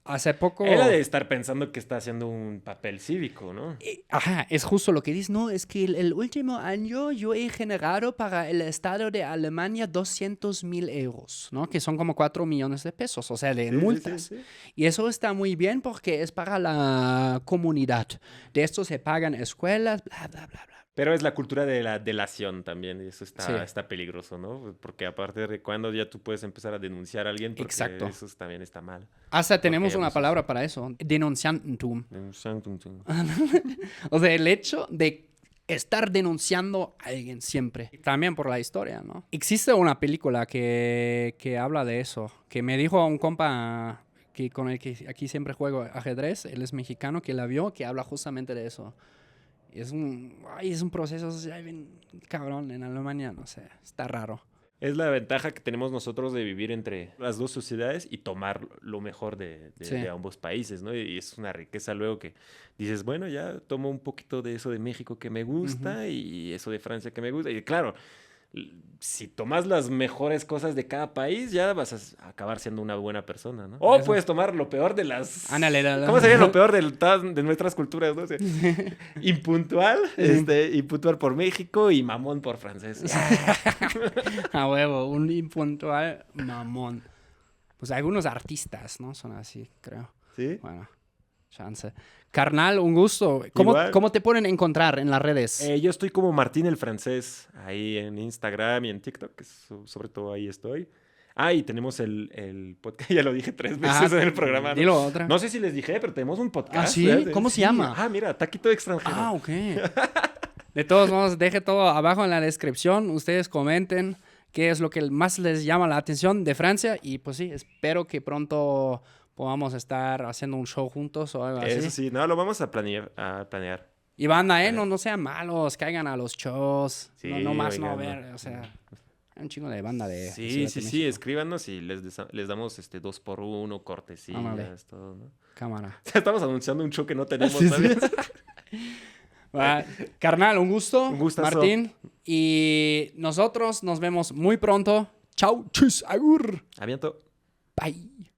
Hace poco... Él ha de estar pensando que está haciendo un papel cívico, ¿no? Ajá, es justo lo que dice. No, es que el último año yo he generado para el Estado de Alemania 200.000 euros, ¿no? Que son como 4 millones de pesos, o sea, de Sí, multas. sí, sí. Y eso está muy bien porque es para la comunidad. De esto se pagan escuelas, bla, bla, bla, bla. Pero es la cultura de la delación también, y eso Sí. está peligroso, ¿no? Porque a partir de cuándo ya tú puedes empezar a denunciar a alguien, porque Exacto. eso también está mal. Hasta tenemos Ok, una abusos. palabra para eso, denunciantum. Denunciantum. O sea, el hecho de estar denunciando a alguien siempre. También por la historia, ¿no? Existe una película que habla de eso, que me dijo un compa con el que aquí siempre juego ajedrez, él es mexicano, que la vio, que habla justamente de eso. Y es un proceso social bien cabrón en Alemania, no sé, está raro. Es la ventaja que tenemos nosotros de vivir entre las dos sociedades y tomar lo mejor Sí. de ambos países, ¿no? Y es una riqueza luego que dices, bueno, ya tomo un poquito de eso de México que me gusta y eso de Francia que me gusta. Y claro, si tomas las mejores cosas de cada país, ya vas a acabar siendo una buena persona, ¿no? O Eso. puedes tomar lo peor de las... Ándale, ¿Cómo sería lo peor de nuestras culturas, no? O sea, impuntual, impuntual por México y mamón por francés. A huevo, un impuntual mamón. Pues algunos artistas, ¿no? Son así, creo. ¿Sí? Bueno, chance. Carnal, un gusto. Igual. ¿Cómo te pueden encontrar en las redes? Yo estoy como Martín el Francés, ahí en Instagram y en TikTok, que sobre todo ahí estoy. Ah, y tenemos el podcast, ya lo dije 3 veces en el programa. ¿no? Dilo otra. No sé si les dije, pero tenemos un podcast. ¿Ah, sí? ¿verdad? ¿Cómo se Sí. llama? Ah, mira, Taquito Extranjero. Ah, ok. De todos modos, deje todo abajo en la descripción. Ustedes comenten qué es lo que más les llama la atención de Francia. Y pues sí, espero que pronto podamos estar haciendo un show juntos o algo así. Eso sí, no, lo vamos a planear. Y banda, no sean malos, caigan a los shows. Sí, no más oigan, no ver, o sea, hay un chingo de banda de Sí, Ciudad sí, de sí, México. escríbanos y les damos 2x1, cortesías, Ándale. todo, ¿no? Cámara. Estamos anunciando un show que no tenemos, Sí, sí. ¿sabes? Va, carnal, un gusto. Un gustazo. Martín. Y nosotros nos vemos muy pronto. Chau, tschüss, agur. Aviento. Bye.